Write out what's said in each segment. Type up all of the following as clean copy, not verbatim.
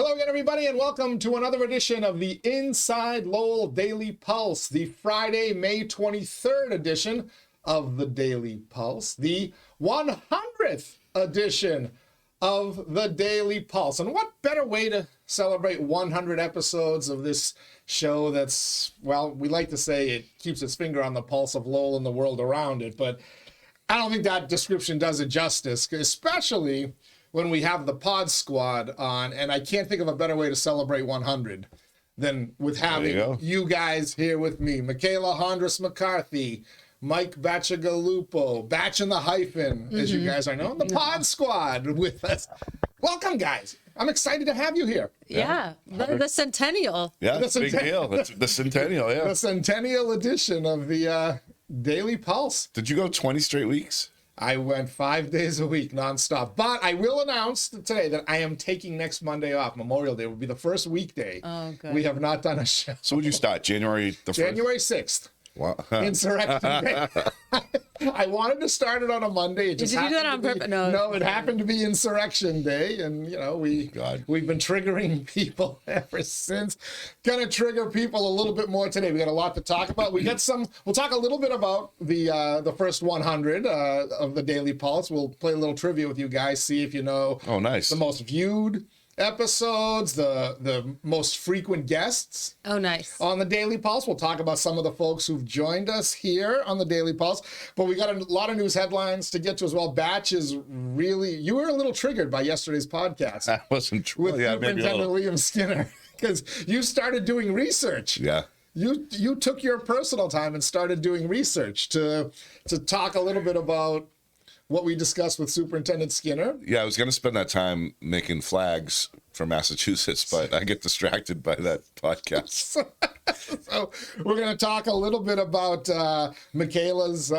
Hello again, everybody, and welcome to another edition of the Inside Lowell Daily Pulse, the Friday, May 23rd edition of the Daily Pulse, the 100th edition of the Daily Pulse. And what better way to celebrate 100 episodes of this show that's, well, we like to say it keeps its finger on the pulse of Lowell and the world around it, but I don't think that description does it justice, especially when we have the pod squad on, and I can't think of a better way to celebrate 100 than with having you guys here with me. Michaela Hondras McCarthy, Mike Bacigalupo, Bach the Hyphen, as you guys are known, the pod squad with us. Welcome, guys. I'm excited to have you here. Yeah, the centennial. Yeah, it's a big deal. It's the centennial, yeah. The centennial edition of the Daily Pulse. Did you go 20 straight weeks? I went 5 days a week nonstop, but I will announce today that I am taking next Monday off. Memorial Day will be the first weekday. Oh, good. We have not done a show. So would you start January the 1st? January 6th. Wow. Insurrection Day. I wanted to start it on a Monday. It just Did you do that on purpose? No, it happened to be Insurrection Day, and you know we've been triggering people ever since. Gonna trigger people a little bit more today. We got a lot to talk about. We'll talk a little bit about the first 100 of the Daily Pulse. We'll play a little trivia with you guys, see if you know. Oh, nice. The most viewed episodes, the most frequent guests. Oh, nice. On the Daily Pulse. We'll talk about some of the folks who've joined us here on the Daily Pulse. But we got a lot of news headlines to get to as well. Batch is really, you were a little triggered by yesterday's podcast. That wasn't true. With Superintendent William Skinner, because you started doing research. Yeah. You took your personal time and started doing research to talk a little bit about what we discussed with Superintendent Skinner. Yeah, I was going to spend that time making flags for Massachusetts, but I get distracted by that podcast. So we're going to talk a little bit about Michaela's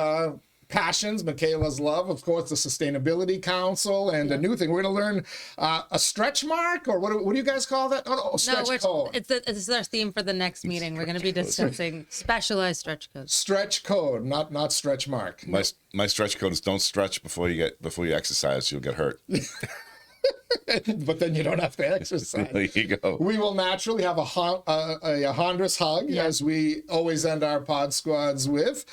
passions, Michaela's love, of course, the Sustainability Council, and a new thing. We're going to learn a stretch mark, or what do you guys call that? Stretch code. It's our theme for the next meeting. We're going to be discussing specialized stretch codes. Stretch code, not stretch mark. My stretch code is don't stretch before you exercise. You'll get hurt. But then you don't have to exercise. There you go. We will naturally have a Hondras hug, as we always end our pod squads with.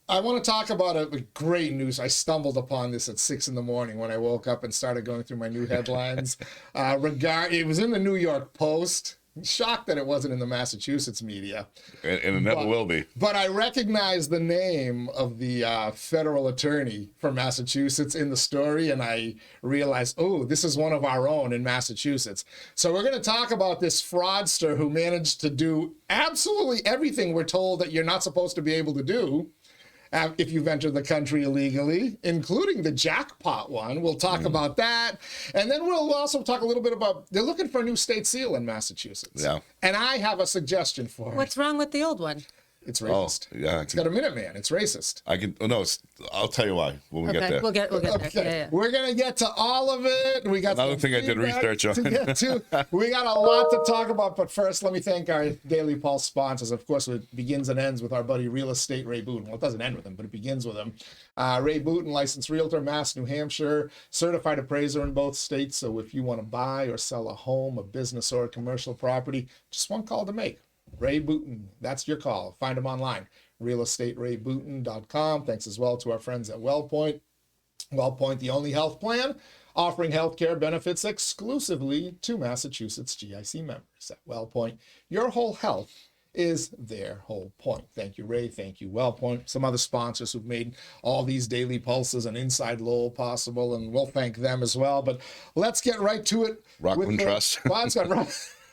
I want to talk about a great news. I stumbled upon this at 6 a.m. when I woke up and started going through my new headlines. It was in the New York Post. Shocked that it wasn't in the Massachusetts media. And it never will be. But I recognize the name of the federal attorney for Massachusetts in the story, and I realized, oh, this is one of our own in Massachusetts. So we're going to talk about this fraudster who managed to do absolutely everything we're told that you're not supposed to be able to do if you've entered the country illegally, including the jackpot one. We'll talk about that. And then we'll also talk a little bit about, they're looking for a new state seal in Massachusetts. Yeah. And I have a suggestion for it. What's wrong with the old one? It's racist. Oh, yeah. It's got a Minuteman. It's racist. I'll tell you why when we get there. We'll get there. Yeah. We're going to get to all of it. We got another thing I did research on. We got a lot to talk about, but first, let me thank our Daily Pulse sponsors. Of course, it begins and ends with our buddy Real Estate Ray Booten. Well, it doesn't end with him, but it begins with him. Ray Booten, licensed realtor, Mass, New Hampshire, certified appraiser in both states. So if you want to buy or sell a home, a business, or a commercial property, just one call to make. Ray Booten, that's your call. Find him online, realestaterayBooten.com. Thanks as well to our friends at WellPoint. WellPoint, the only health plan offering healthcare benefits exclusively to Massachusetts GIC members. At WellPoint, your whole health is their whole point. Thank you, Ray. Thank you, WellPoint. Some other sponsors who've made all these Daily Pulses and Inside Lowell possible, and we'll thank them as well. But let's get right to it. Rockland Trust.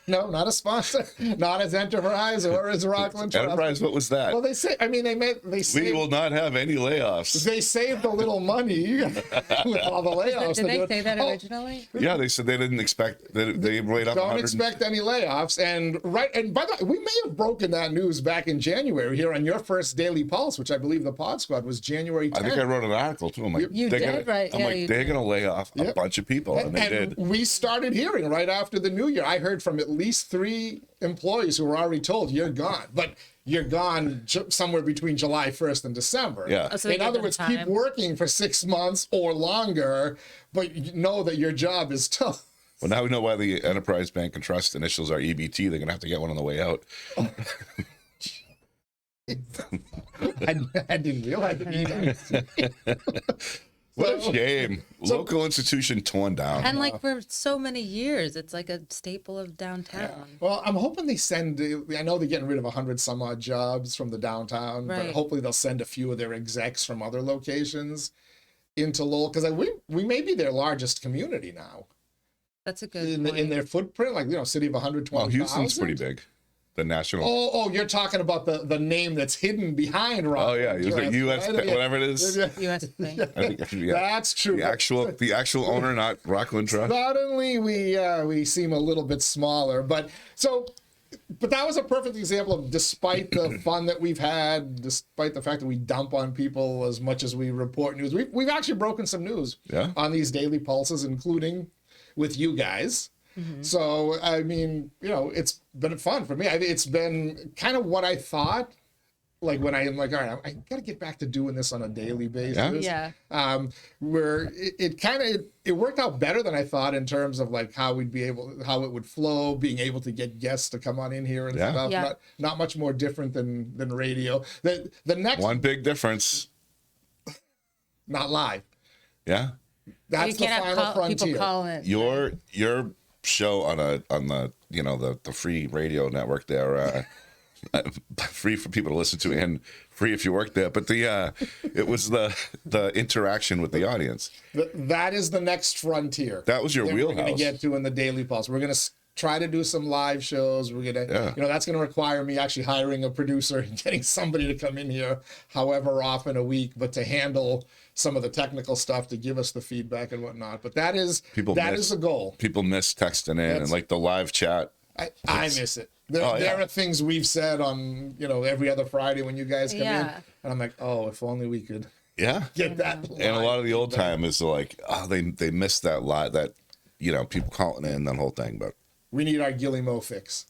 No, not a sponsor, not as Enterprise or as Rockland Trust. Enterprise, what was that? Well, We will not have any layoffs. They saved a little money with all the layoffs. Did they say that originally? Yeah, they said they didn't expect that they laid off. Don't expect any layoffs. And by the way, we may have broken that news back in January here on your first Daily Pulse, which I believe the Pod Squad was January 10th. I think I wrote an article too. I'm like, you did, right? I'm like, they're going to lay off a bunch of people, and they did. We started hearing right after the new year. I heard from at least 3 employees who were already told you're gone, but you're gone somewhere between July 1st and December. Yeah. So in other words, keep working for 6 months or longer, but you know that your job is tough. Well, now we know why the Enterprise Bank and Trust initials are EBT. They're gonna have to get one on the way out. I didn't realize it. What a shame. Local institution torn down. And like for so many years, it's like a staple of downtown. Well, I'm hoping they send. I know they're getting rid of 100 some odd jobs from the downtown, but Right. hopefully they'll send a few of their execs from other locations into Lowell, because we may be their largest community now That's a good in point. their footprint. Like, city of 120,000. Well, Houston's pretty big. The national. Oh, you're talking about the name that's hidden behind Rock. Oh yeah, it was like US, whatever it is. U.S. thing. I think, yeah. That's true. The actual owner, not Rockland Trust. Suddenly we seem a little bit smaller, but that was a perfect example of, despite the fun that we've had, despite the fact that we dump on people as much as we report news, we've actually broken some news on these daily pulses, including with you guys. Mm-hmm. So, I mean, it's been fun for me. It's been kind of what I thought, like when I'm like, all right, I got to get back to doing this on a daily basis. Yeah. Where it worked out better than I thought in terms of like how it would flow, being able to get guests to come on in here and stuff. Yeah. Not much more different than radio. The next One big difference. not live. Yeah. That's You the can't final have frontier. people call it. Your show on the the free radio network there, free for people to listen to and free if you work there. But it was the interaction with the audience. That is the next frontier. That was your that wheelhouse. We're going to get to in the Daily Pulse. We're going to try to do some live shows. We're going to, that's going to require me actually hiring a producer and getting somebody to come in here however often a week, but to handle some of the technical stuff, to give us the feedback and whatnot. But that is the goal. People miss texting in and like the live chat. I miss it. There are things we've said on, every other Friday when you guys come in. And I'm like, oh, if only we could get that. And a lot of the old time is like, they missed that live, that, people calling in, that whole thing. But we need our 𝐃𝐚𝐢 fix.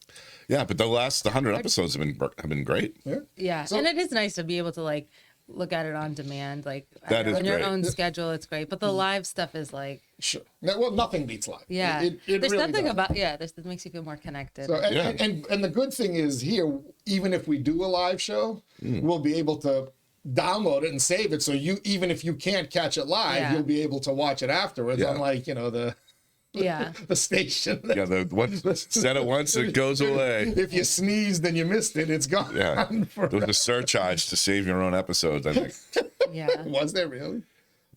Yeah, but the last 100 episodes have been great. Yeah. So- and it is nice to be able to like look at it on demand, like That is on your great. own schedule. It's great, but the live stuff is like, Sure. Well, nothing beats live. yeah, It there's really something does. about that makes you feel more connected. So, and the good thing is here, even if we do a live show, we'll be able to download it and save it. So even if you can't catch it live, you'll be able to watch it afterwards. Yeah. Unlike, the station. Said it once, it goes away. If you sneeze, then you missed it. It's gone. Yeah. There was a surcharge to save your own episodes, I think. Yeah. Was there really?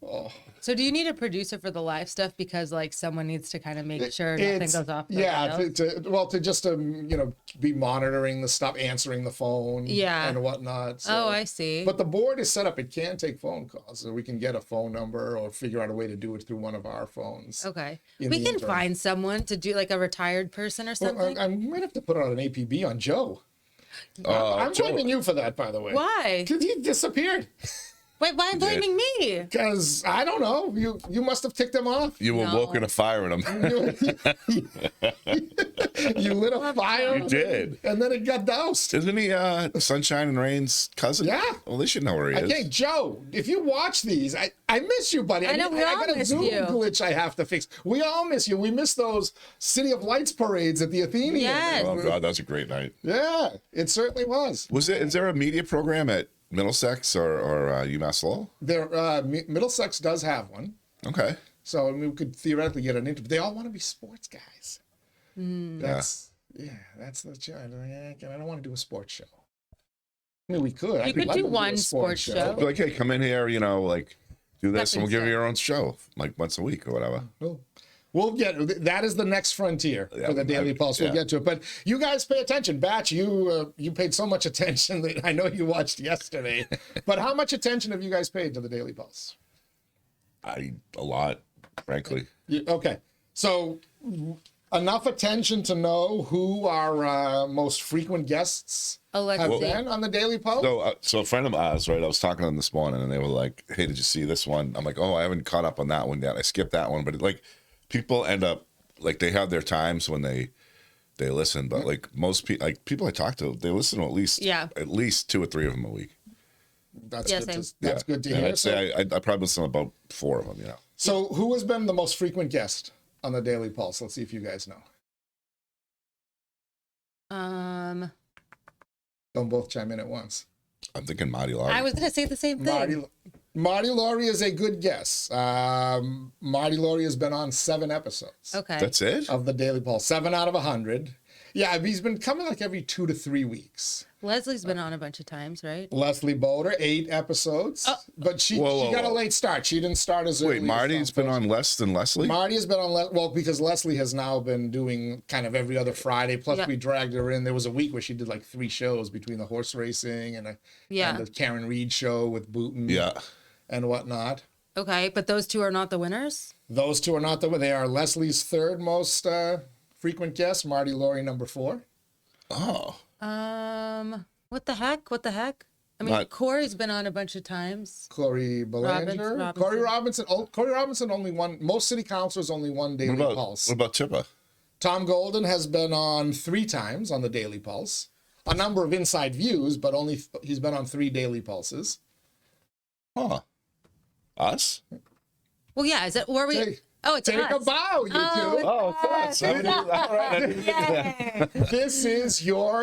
Oh. So do you need a producer for the live stuff because like someone needs to kind of make sure nothing goes off the rails? to be monitoring the stuff, answering the phone, and whatnot. So. Oh, I see. But the board is set up; it can take phone calls, so we can get a phone number or figure out a way to do it through one of our phones. Okay, in we the can interim. find someone to do like a retired person or Well, something. I might have to put out an APB on Joe. I'm Joe. blaming you for that, by the way. Why? Because he disappeared. Wait, why are you blaming me? Because I don't know. You must have ticked him off. You were woken a fire in them. You lit a fire. You did. And then it got doused. Isn't he Sunshine and Rain's cousin? Yeah. Well, they should know where he is. Okay, Joe, if you watch these, I miss you, buddy. I know, we all got a miss Zoom you. glitch I have to fix. We all miss you. We miss those City of Lights parades at the Athenaeum. Yes. Oh, God, that was a great night. Yeah, it certainly was. Is there a media program at Middlesex or UMass Lowell? Middlesex does have one. Okay. So we could theoretically get an interview. They all want to be sports guys. That's the challenge. I don't want to do a sports show. I mean, we could. You could do one sports show. Be like, hey, come in here, do this, and we'll give you Stepping your own show, like once a week or whatever. Cool. We'll get that is the next frontier for the Daily Pulse. We'll get to it, but you guys pay attention. Batch, you paid so much attention that I know you watched yesterday. But how much attention have you guys paid to the Daily Pulse? A lot, frankly. Okay, so enough attention to know who our most frequent guests have been on the Daily Pulse. So a friend of ours, right? I was talking to them this morning, and they were like, "Hey, did you see this one?" I'm like, "Oh, I haven't caught up on that one yet. I skipped that one." But people end up they have their times when they listen, but like most people, people I talk to, they listen to at least 2 or 3 of them a week. That's Yeah, good. same. That's good to hear. I'd say I probably listen to about 4 of them. So who has been the most frequent guest on the Daily Pulse? Let's see if you guys know. Don't both chime in at once. I'm thinking Marty Laurie. I was going to say the same thing. Marty Laurie is a good guess. Marty Laurie has been on 7 episodes. Okay. That's it? Of the Daily Pulse. 7 out of 100. Yeah, he's been coming like every 2 to 3 weeks. Leslie's been on a bunch of times, right? Leslie Boulder, 8 episodes. But she got a late start. She didn't start as early. Wait, Marty's been on less than Leslie? Marty has been on well, because Leslie has now been doing kind of every other Friday. Plus, we dragged her in. There was a week where she did like 3 shows between the horse racing and the Karen Reed show with Booten and whatnot. Okay, but those 2 are not the winners? Those 2 are not the winners. They are Leslie's 3rd most frequent guest, Marty Laurie number 4. Oh. What the heck? I mean, Corey's been on a bunch of times. Corey Belanger. Corey Robinson. Corey Robinson only one. Most city councilors only one Daily Pulse. What about Chippa? Tom Golden has been on 3 times on the Daily Pulse. A number of inside views, but he's been on 3 Daily Pulses. Huh. Us? Well, yeah. Is it? Were we? Oh, it's Take us. a bow, you two. Oh, it's us. All right. This is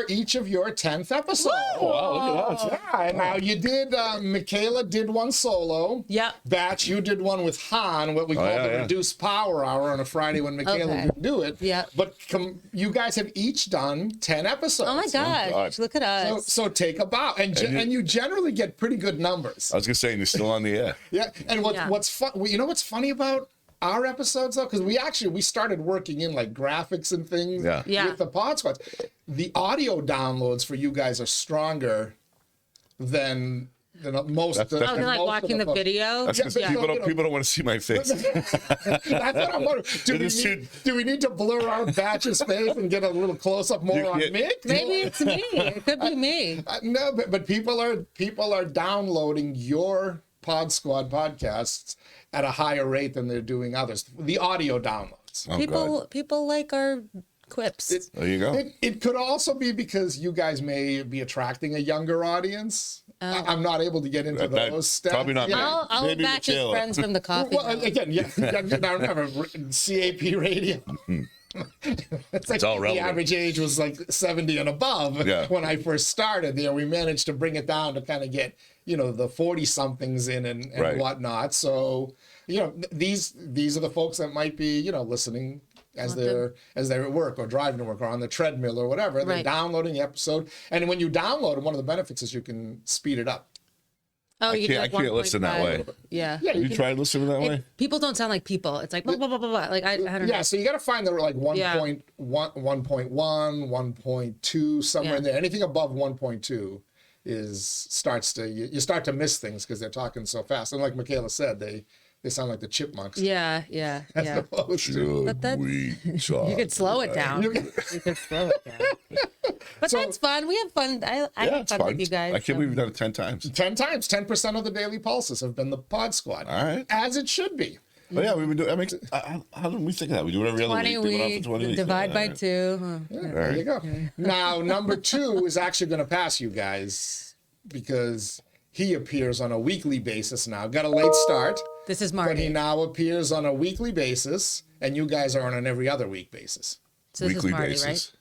each of your 10th episode. Oh, wow, look at that. Yeah, and now you did, Michaela did one solo. Yep. Batch, you did one with Han, what we call the Reduced Power Hour on a Friday when Michaela didn't do it. Yeah. But you guys have each done 10 episodes. Oh my gosh, look at us. So take a bow. And you generally get pretty good numbers. I was going to say, and you're still on the air. Yeah, and what's fun, you know what's funny about our episodes though, because we started working in like graphics and things with the pod squads. The audio downloads for you guys are stronger than most. Like watching the video. That's because people don't want to see my face. That's what I'm wondering. Do we need to blur out Batch's face and get a little close up more on Mick? Maybe it's me. It could be me. No, but people are downloading your Pod Squad podcasts at a higher rate than they're doing others. The audio downloads. People like our quips. There you go. It could also be because you guys may be attracting a younger audience. I'm not able to get into those steps. Probably not. Yeah. I'll back his friends from the coffee. Well, again, now remember, CAP radio. It's like the average age was like 70 and above when I first started there. We managed to bring it down to kind of get, the 40-somethings in and whatnot. So, these are the folks that might be, listening as they're at work or driving to work or on the treadmill or whatever. They're downloading the episode. And when you download them, one of the benefits is you can speed it up. Oh, I can't listen that way. Yeah. You tried listening that way? People don't sound like people. It's like blah, blah, blah, blah, blah. Like I don't know. Yeah, so you got to find the like 1.1, 1.2, somewhere in there. Anything above 1.2 you start to miss things because they're talking so fast. And like Michaela said, they sound like the chipmunks. Yeah. But you could slow it down. But that's fun. We have fun. I have fun with you guys. I can't believe we've done it 10 times. 10 times. 10% of the Daily Pulses have been the Pod Squad. All right. As it should be. But yeah, we've been doing. How did we think of that? We do it every other week. 20 weeks. Divide by 2. There you go. Now, number 2 is actually going to pass you guys because he appears on a weekly basis now. Got a late start. This is Marty. But he now appears on a weekly basis, and you guys are on an every other week basis. So this weekly is Marty, basis. right?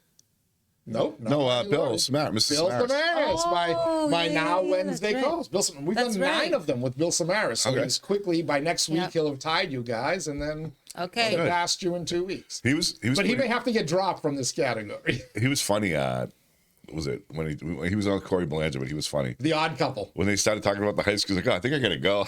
Nope. No, Bill Samaras. Bill Samaras, my now Wednesday calls. We've done 9 of them with Bill Samaras. So he's quickly, by next week, he'll have tied you guys, and then he'll passed you in 2 weeks. He may have to get dropped from this category. He was funny. Was it when he was on Corey Belanger, but he was funny. The Odd Couple. When they started talking about the high school, he's like, I think I gotta go.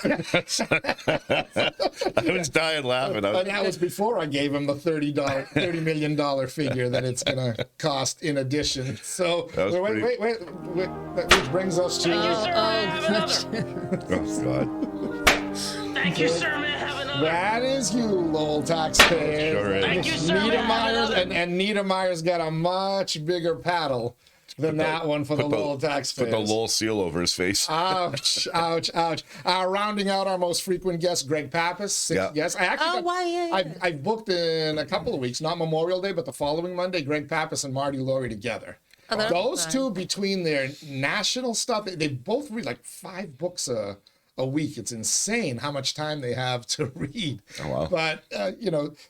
I was dying laughing. And that was before I gave him the $30 million figure that it's gonna cost in addition. So wait, which brings us to oh God. Thank you, sir. May I have another? That is you, Lowell taxpayer. Sure is. Thank you, sir. And Nita Meyer's got a much bigger paddle than that one for the Lowell taxpayer. Put the Lowell seal over his face. Ouch, ouch, ouch. Rounding out our most frequent guest, Greg Pappas, 6th guest. I've booked in a couple of weeks, not Memorial Day, but the following Monday, Greg Pappas and Marty Laurie together. Those two, between their national stuff, they both read like 5 books a a week. It's insane how much time they have to read. Oh, wow. But,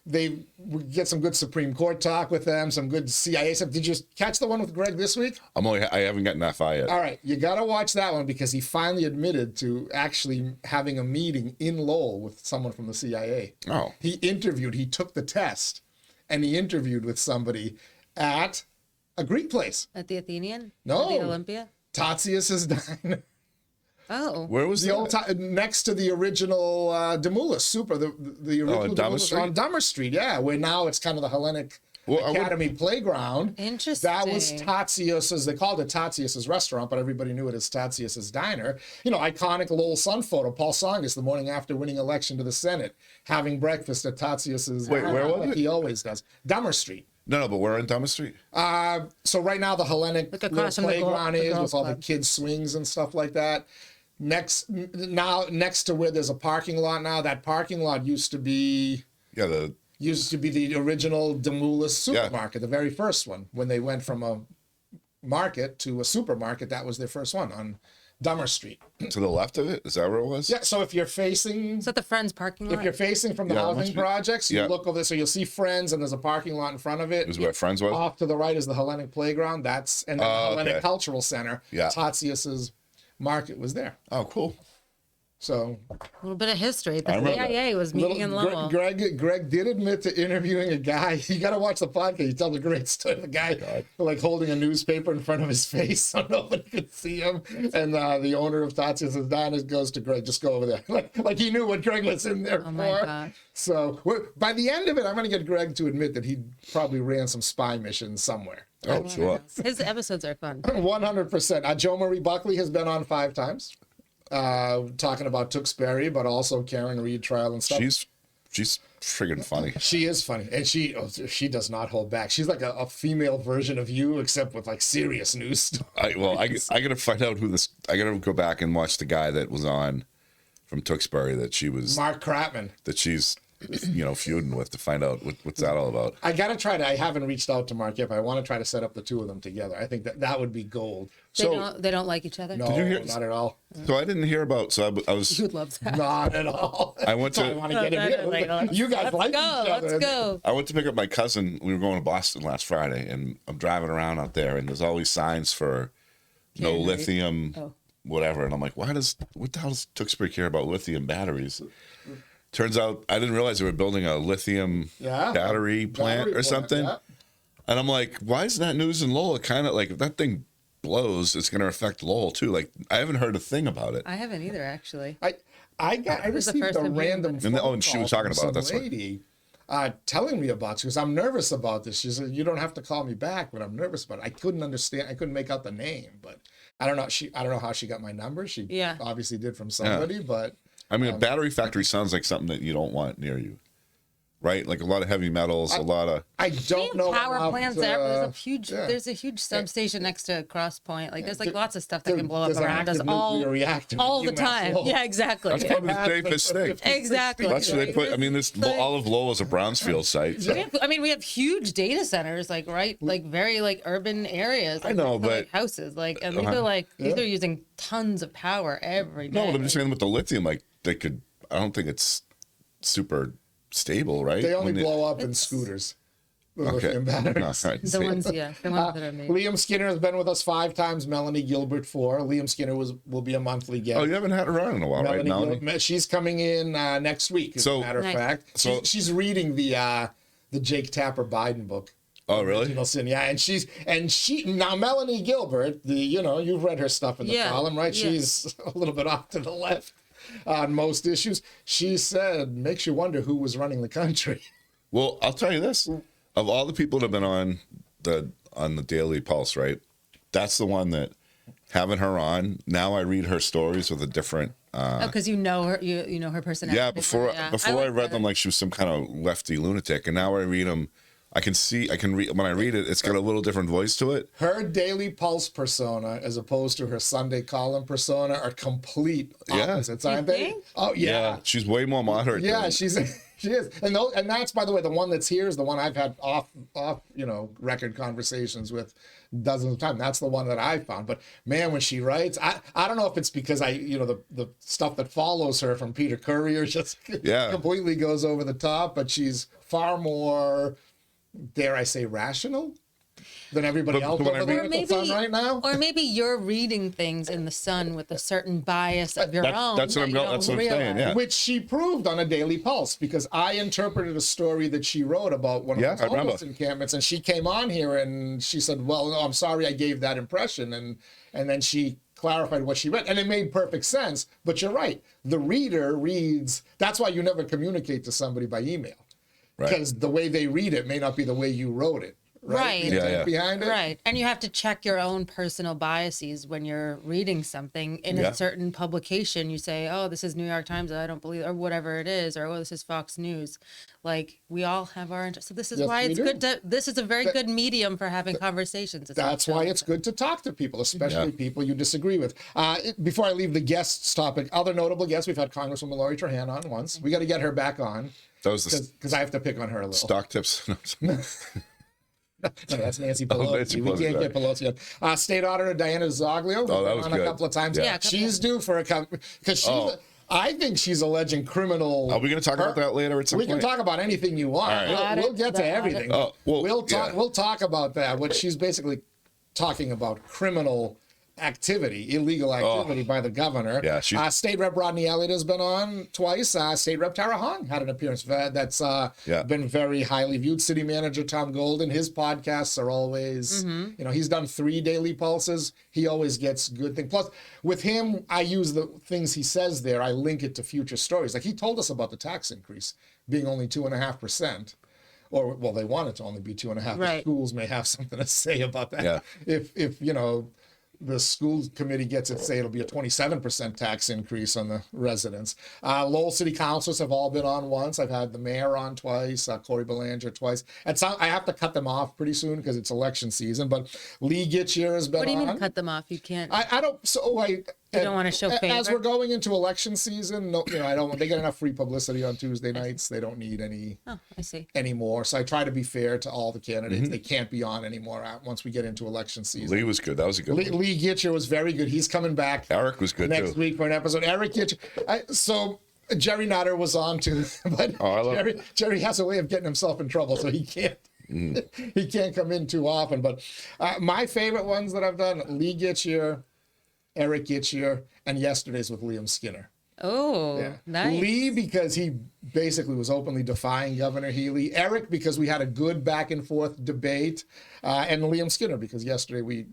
we get some good Supreme Court talk with them, some good CIA stuff. Did you catch the one with Greg this week? I haven't gotten that far yet. All right. You got to watch that one because he finally admitted to actually having a meeting in Lowell with someone from the CIA. Oh. He took the test and he interviewed with somebody at a Greek place. At the Athenian? No. At the Olympia? Tatius's diner. Oh. Where was The old next to the original Demoulas Super, the original on Dummer Demoulas Street? on Dummer Street, yeah, where now it's kind of the Hellenic Academy playground. Interesting. That was Tatius's, they called it Tatius's restaurant, but everybody knew it as Tatius's diner. Iconic Lowell Sun photo, Paul Tsongas, the morning after winning election to the Senate, having breakfast at Tatius's Wait, diner, where was like it? he always does. Dummer Street. No, but we're in Dummer Street. So right now the Hellenic Like across from the playground is girls' with all the club. kids swings and stuff like that. Next to where there's a parking lot now, that parking lot used to be Yeah, the original Demoulas supermarket, the very first one. When they went from a market to a supermarket, that was their first one on Dummer Street. to the left of it. Is that where it was? Yeah, so if you're facing Is that the Friends parking lot? if you're facing from the Yeah, it must housing be. projects, you Yeah. look over there, so you'll see Friends and there's a parking lot in front of it. Is where Friends was? Off to the right is the Hellenic Playground. And then the Hellenic okay. Cultural Center. Yeah. Tatius's market was there. Oh, cool. So A little bit of history. The remember CIA was meeting in Lowell. Greg did admit to interviewing a guy. You got to watch the podcast. He tells a great story. The guy like holding a newspaper in front of his face so nobody could see him. And the owner of Tatius's Diner goes to Greg, just go over there. like he knew what Greg was in there for. Oh my gosh. So by the end of it, I'm going to get Greg to admit that he probably ran some spy missions somewhere. Oh, sure. His episodes are fun. 100%. Joe Marie Buckley has been on 5 times. Talking about Tewksbury, but also Karen Reed trial and stuff. She's friggin' funny. She is funny, and she does not hold back. She's like a female version of you, except with like serious news stuff. I gotta find out who this. I gotta go back and watch the guy that was on from Tewksbury that she was Mark Kratman. that she's feuding with to find out what's that all about. I gotta try to. I haven't reached out to Mark yet, but I want to try to set up the two of them together. I think that would be gold. They don't like each other? No, Did you hear- not at all. So I didn't hear about. So I was. You would love that. Not at all. I went So I to. want to get him here. You guys like each other. Let's go. I went to pick up my cousin. We were going to Boston last Friday, and I'm driving around out there, and there's always signs for no Can't lithium, whatever. And I'm like, what the hell does Tewksbury care about lithium batteries? Turns out I didn't realize they were building a lithium battery plant or something. Yeah. And I'm like, why is that news in Lowell? Kind of like if that thing blows, it's going to affect Lowell too. Like I haven't heard a thing about it. I haven't either, actually. I was the received first a I'm hearing random about phone it. And she was call talking from about it, some that's why. lady telling me about it. She goes, I'm nervous about this. She said, you don't have to call me back, but I'm nervous about it. I couldn't understand. I couldn't make out the name, but I don't know. I don't know how she got my number. She obviously did from somebody, but I mean, a battery factory sounds like something that you don't want near you, right? Like a lot of heavy metals, a lot of. I don't know. Power about, plants. There's a huge substation next to Cross Point. Like there's like lots of stuff that can blow up there's an around us active all nuclear reactor the in time. Lowell. Yeah, exactly. That's probably the safest thing. Exactly. That's where they put. I mean, this all of Lowell is a brownfield site. So. We have huge data centers, like very like urban areas. Like, I know, next to, like, but- houses, like, and these are using tons of power every day. No, but I'm just saying with the lithium, like they could. I don't think it's super stable, right? They only When blow up in scooters. The Okay. lithium batteries. No, right. The ones that are made. Liam Skinner has been with us 5 times. Melanie Gilbert 4. Liam Skinner will be a monthly guest. Oh, you haven't had her on in a while, right, Melanie? She's coming in next week. As a matter of Nice. fact, she's reading the Jake Tapper Biden book. Oh, really? Original Sin. Yeah, and she now Melanie Gilbert. You've read her stuff in the column, right? Yeah. She's a little bit off to the left on most issues. She said, makes you wonder who was running the country. Well, I'll tell you this: of all the people that have been on the Daily Pulse, right? That's the one that having her on. Now I read her stories with a different. Because you know her, you know her personality. Yeah, before I read like them like she was some kind of lefty lunatic, and now I read them I can read when I read it. It's got a little different voice to it. Her Daily Pulse persona, as opposed to her Sunday column persona, are complete opposites, aren't they? Oh yeah. She's way more moderate. Yeah, she is, and that's, by the way, the one that's here is the one I've had off record conversations with dozens of times. That's the one that I found. But man, when she writes, I don't know if it's because the stuff that follows her from Peter Courier just completely goes over the top, but she's far more, dare I say, rational than everybody else over there at the Sun right now. Or maybe you're reading things in the Sun with a certain bias of your own. That's what I'm saying. Yeah, which she proved on a Daily Pulse, because I interpreted a story that she wrote about one of the homeless encampments, and she came on here and she said, "Well, no, I'm sorry, I gave that impression," and then she clarified what she read, and it made perfect sense. But you're right, the reader reads. That's why you never communicate to somebody by email, because the way they read it may not be the way you wrote it. Right. Behind it. Right. And you have to check your own personal biases when you're reading something in a certain publication. You say, oh, this is New York Times, I don't believe, or whatever it is, or oh, this is Fox News. Like, we all have our interest. So this is why it's good to, this is a very good medium for having conversations. That's why it's good to talk to people, especially people you disagree with. Before I leave the guests topic, other notable guests, we've had Congresswoman Lori Trahan on once. We got to get her back on. That was because I have to pick on her a little. Stock tips. No, that's Nancy Pelosi. We can't get Pelosi on. State Auditor Diana Zoglio. That was on good. A couple of times. Yeah, she's due for a couple, because I think she's alleging criminal. Are we going to talk about that later at some point? We can talk about anything you want. Right. We'll get to everything. We'll talk about that. What she's basically talking about, criminal activity, illegal activity by the governor. Yeah, State Rep Rodney Elliott has been on twice. State Rep Tara Hong had an appearance that's been very highly viewed. City Manager Tom Golden, his podcasts are always, he's done 3 Daily Pulses. He always gets good things. Plus, with him, I use the things he says there, I link it to future stories. Like, he told us about the tax increase being only 2.5%. Or, well, they want it to only be 2.5%. Right. Schools may have something to say about that. Yeah. If the school committee gets it, say it'll be a 27% tax increase on the residents. Lowell City Councilors have all been on once. I've had the mayor on twice, Corey Belanger twice. And so I have to cut them off pretty soon because it's election season. But Lee Gittier has been on. What do you mean cut them off? You can't. I don't. So you don't want to show favor? As we're going into election season, no, I don't. They get enough free publicity on Tuesday nights. They don't need any. Oh, I see. Anymore. So I try to be fair to all the candidates. They can't be on anymore once we get into election season. Lee was good. That was a good one. Lee Gittier was very good. He's coming back. Eric was good next week for an episode. Eric Gittier. So Jerry Nutter was on too, but Jerry has a way of getting himself in trouble, so he can't. He can't come in too often. But my favorite ones that I've done: Lee Gittier, Eric Gittier, and yesterday's with Liam Skinner. Oh, nice. Lee, because he basically was openly defying Governor Healy. Eric, because we had a good back and forth debate. And Liam Skinner, because yesterday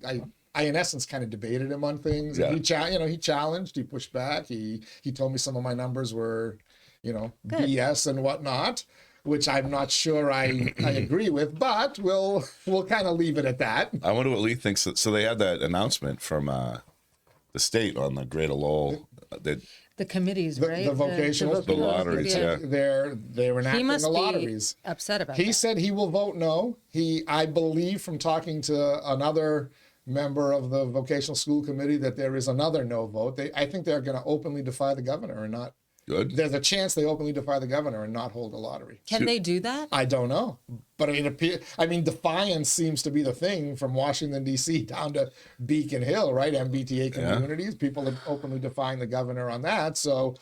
I in essence kind of debated him on things. Yeah. He challenged, he pushed back. He told me some of my numbers were, BS and whatnot, which I'm not sure I agree with, but we'll kind of leave it at that. I wonder what Lee thinks. So they had that announcement from the state on the Greater Lowell. The committees, right? The vocational, the lotteries, They're enacting the lotteries. Be upset about He said he will vote no. I believe from talking to another member of the vocational school committee that there is another no vote. I think they're going to openly defy the governor and not. Good. There's a chance they openly defy the governor and not hold a lottery. Can they do that? I don't know. But defiance seems to be the thing from Washington, D.C. down to Beacon Hill, right? MBTA communities. People are openly defying the governor on that. So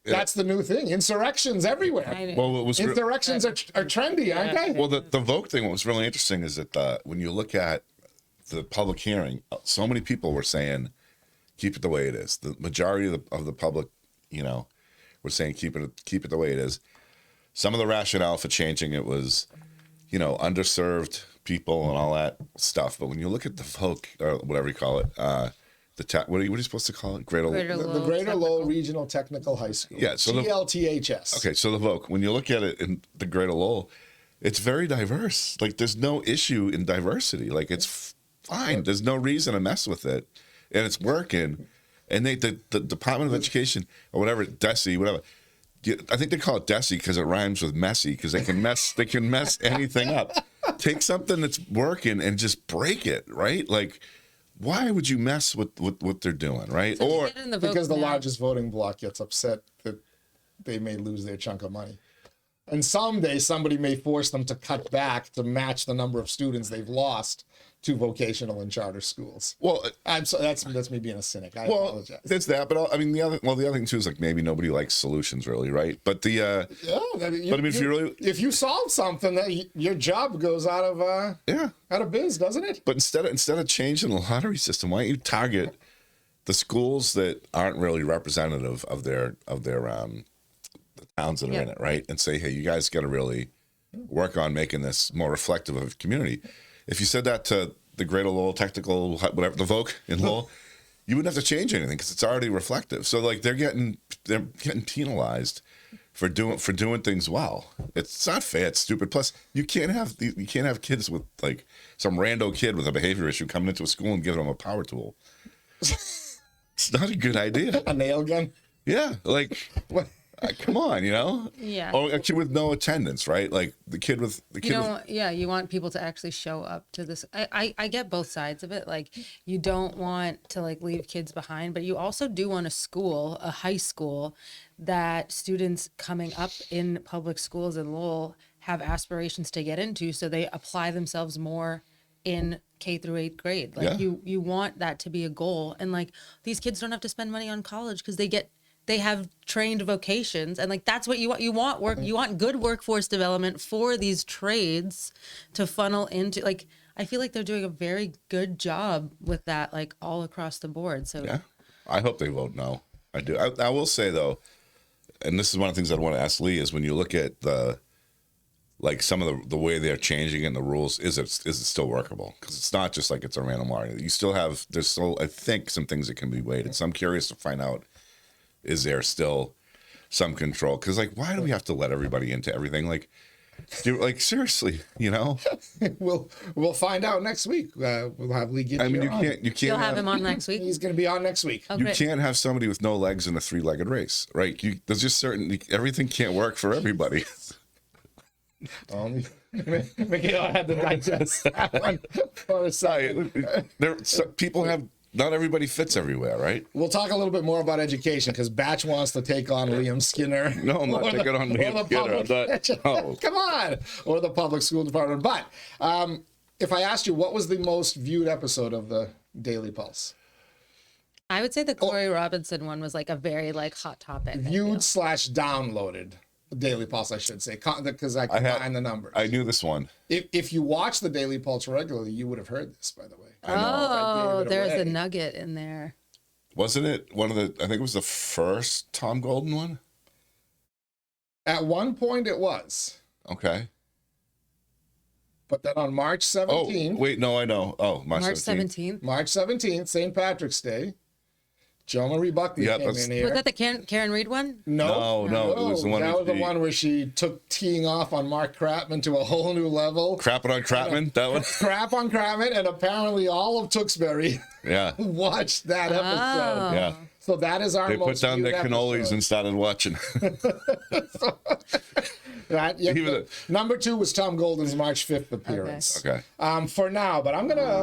that's the new thing. Insurrections everywhere. Well, insurrections are trendy, aren't they? Well, the vote thing, what was really interesting is that when you look at the public hearing, so many people were saying, keep it the way it is. The majority of the public, were saying keep it the way it is. Some of the rationale for changing it was, underserved people and all that stuff. But when you look at the vote, or whatever you call it, what are you supposed to call it? The Greater Lowell Regional Technical High School. Yeah, so GLTHS. Okay, so the vote, when you look at it in the Greater Lowell, it's very diverse. Like, there's no issue in diversity. Like, it's fine. There's no reason to mess with it, and it's working. And the Department of Education, or whatever, DESE, whatever, I think they call it DESE because it rhymes with messy, because they can mess anything up. take something that's working and just break it, right? Like, why would you mess with what they're doing, right? So Or get in the vote Because the now. largest voting bloc gets upset that they may lose their chunk of money. And someday somebody may force them to cut back to match the number of students they've lost to vocational and charter schools. well, I'm so that's me being a cynic. I well, apologize. there's that. But I mean, the other thing too is like maybe nobody likes solutions, really, right? But the Yeah, but I mean, if you solve something, that your job goes out of biz, doesn't it? but instead of changing the lottery system, why don't you target the schools that aren't really representative of their the towns that are in it, right? And say, hey, you guys got to really work on making this more reflective of the community. If you said that to the Greater Lowell Technical, whatever, the Voc in Lowell, you wouldn't have to change anything because it's already reflective. So like they're getting penalized for doing things well. It's not fair. It's stupid. Plus, you can't have kids with like some rando kid with a behavior issue coming into a school and giving them a power tool. It's not a good idea. A nail gun. Yeah, like. Come on, you know? Yeah. Or a kid with no attendance, right? Like the kid with You want people to actually show up to this. I get both sides of it. Like you don't want to like leave kids behind, but you also do want a high school that students coming up in public schools in Lowell have aspirations to get into, so they apply themselves more in K through 8th grade. Like you want that to be a goal, and like these kids don't have to spend money on college because they have trained vocations, and like that's what you want. You want good workforce development for these trades to funnel into. Like I feel like they're doing a very good job with that, like all across the board. So yeah, I hope they vote no. I do. I will say though, and this is one of the things I want to ask Lee is when you look at some of the way they're changing in the rules, is it still workable? Because it's not just like it's a random lottery. There's still I think some things that can be weighted. So I'm curious to find out. Is there still some control? Because like, why do we have to let everybody into everything? Like seriously, you know? We'll find out next week. We'll have Lee Gidget. I mean, you can't you'll have him on next week. He's going to be on next week. Oh, you great. can't have somebody with no legs in a 3-legged race, right? There's just everything can't work for everybody. Only Mikhail had to digest that one for a second. People have. Not everybody fits everywhere, right? We'll talk a little bit more about education because Batch wants to take on Liam Skinner. No, I'm not taking on Liam Skinner. No. Come on, or the public school department. But if I asked you, what was the most viewed episode of the Daily Pulse? I would say the Corey Robinson one was like a very like hot topic. Viewed/downloaded. Daily Pulse, I should say, because I combine the numbers. I knew this one. If you watch the Daily Pulse regularly, you would have heard this, by the way. Oh, there's a nugget in there. Wasn't it one of the? I think it was the first Tom Golden one. At one point, it was. Okay. But then on March 17th. Oh, wait, no, I know. Oh, March 17th. March 17th, St. Patrick's Day. Joe Marie Buckley came in here. Was that the Karen Reed one? No. It was the one. That was the one where she took teeing off on Mark Crapman to a whole new level. Crapping on Crapman, that one? Crap on Crapman, and apparently all of Tewksbury watched that episode. Yeah. So that is our They most put down their viewed cannolis episode. and started watching. Right. Yep. Number 2 was Tom Golden's March 5th appearance. Okay. For now, but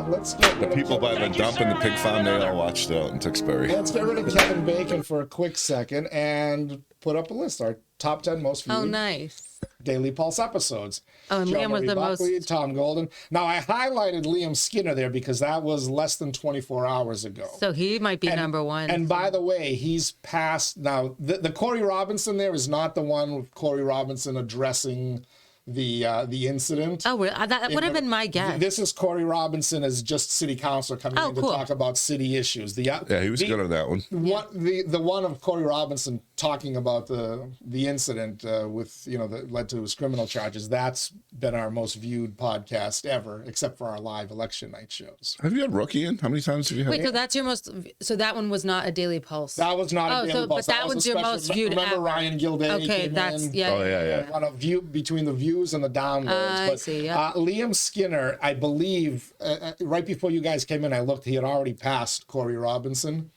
let's get The people by the dump and the pig farm, they all watched it out in Tewksbury. Let's get rid of Kevin Bacon for a quick second and put up a list. Our top 10 most viewed Oh, nice. Daily Pulse episodes. Oh, and Joe Liam was Marie the Buckley, most. Tom Golden. Now, I highlighted Liam Skinner there because that was less than 24 hours ago. So he might be number one. And by the way, he's passed. Now, the Corey Robinson there is not the one with Corey Robinson addressing the incident. Oh, that would have been my guess. This is Corey Robinson as just city councilor coming in to cool. talk about city issues. Yeah, he was good on that one. The one of Corey Robinson talking about the incident with that led to his criminal charges. That's been our most viewed podcast ever, except for our live election night shows. Have you had Rookie in? How many times have you had? Wait, so that's your most. So that one was not a Daily Pulse. That was not a Daily Pulse. But that was one's a your special- most viewed. Remember ever. Ryan Gilday? Okay, came that's in? yeah. Oh yeah. On a view between the views and the downloads. I see, yeah. Liam Skinner, I believe, right before you guys came in, I looked. He had already passed Corey Robinson.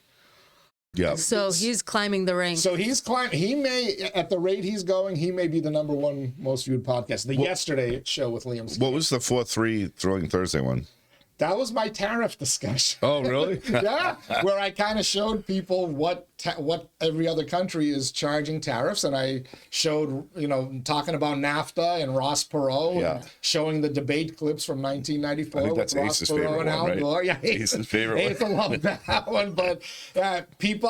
Yeah. So he's climbing the ranks. So he's climbing. He may, at the rate he's going, he may be the #1 most viewed podcast. The Yesterday show with Liam Skinner. What was the 4-3 Throwing Thursday one? That was my tariff discussion. Oh, really? Yeah, where I kind of showed people what every other country is charging tariffs, and I showed, talking about NAFTA and Ross Perot, Yeah. and showing the debate clips from 1994 I think that's with Ross Ace's Perot favorite and Al one, right? Gore. Yeah, Ace's favorite one. Ace will love that one, but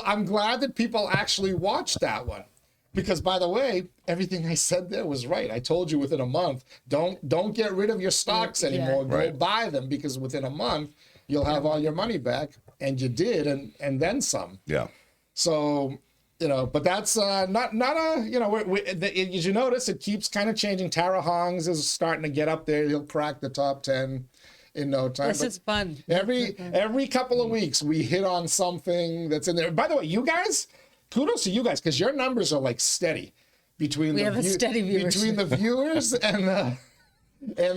I'm glad that people actually watched that one. Because, by the way, everything I said there was right. I told you within a month, don't get rid of your stocks anymore. Yeah. Right. Go buy them, because within a month you'll have all your money back, and you did, and then some. Yeah. So, but that's not a as you notice, it keeps kind of changing. Tara Hongs is starting to get up there. He'll crack the top 10 in no time. This is fun. Every couple of weeks we hit on something that's in there. By the way, you guys. Kudos to you guys, because your numbers are like steady between a steady viewership. between the viewers and the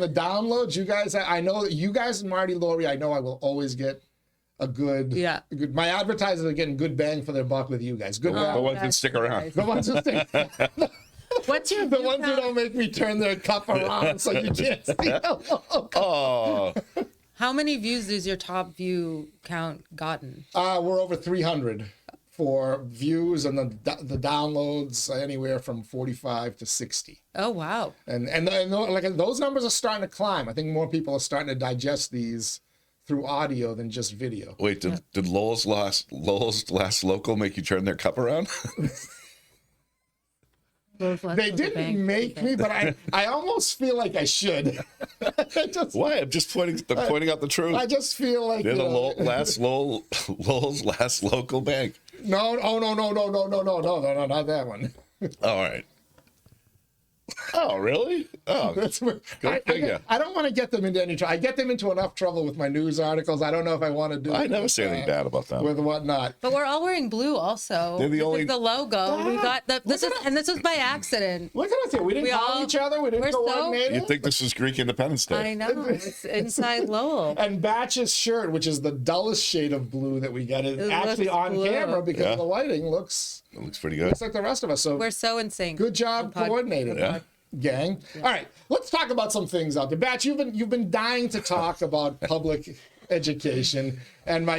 downloads. You guys, I know that you guys and Marty Laurie, I know I will always get a good. My advertisers are getting good bang for their buck with you guys. Good bang. The ones that stick around. The ones that stick. What's your The view ones who count? don't make me turn their cup around so you can't see. Oh, How many views has your top view count gotten? We're over 300 for views, and the downloads anywhere from 45 to 60. Oh, wow. And like those numbers are starting to climb. I think more people are starting to digest these through audio than just video. wait, did Lowell's last local make you turn their cup around? They didn't make me, but I almost feel like I should. Why? I'm just pointing out the truth. I just feel like They're the Lowell's last local bank. No, not that one. All right. Oh, really? Oh, That's where, good figure. I don't want to get them into any trouble. I get them into enough trouble with my news articles. I don't know if I want to do. I it never with, say anything bad about them. with whatnot. But we're all wearing blue also. They're the This only- is the logo. We got this was by accident. Look at us here. We didn't call each other. We didn't we're so- coordinate. You think this is Greek Independence Day? I know. It's inside Lowell. And Batch's shirt, which is the dullest shade of blue that we get, is It actually looks on blue. camera because Yeah. the lighting looks It looks pretty good. like the rest of us. So We're so in sync. good job coordinating, Yeah. gang. All right, let's talk about some things out there. Batch, you've been dying to talk about public education, and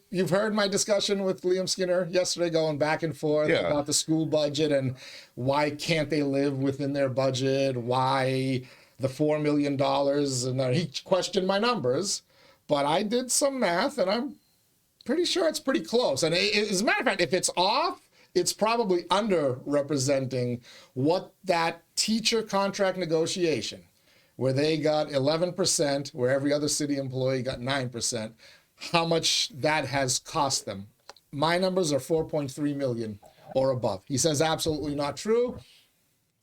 you've heard my discussion with Liam Skinner yesterday, going back and forth Yeah. about the school budget and why can't they live within their budget? Why the $4 million? And he questioned my numbers, but I did some math, and I'm pretty sure it's pretty close. And as a matter of fact, if it's off, it's probably underrepresenting what that teacher contract negotiation, where they got 11%, where every other city employee got 9%, how much that has cost them. My numbers are 4.3 million or above. He says absolutely not true.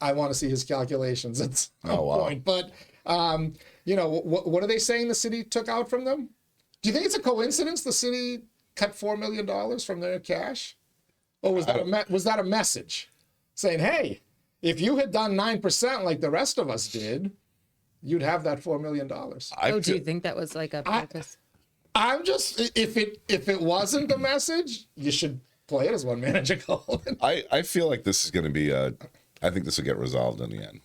I want to see his calculations at some point. But, what are they saying the city took out from them? Do you think it's a coincidence the city cut $4 million from their cash? Or was that a message saying, hey, if you had done 9% like the rest of us did, you'd have that $4 million? Do you think that was like a purpose? I'm just, if it wasn't a message, you should play it as one manager golden. I feel like this is going to be I think this will get resolved in the end.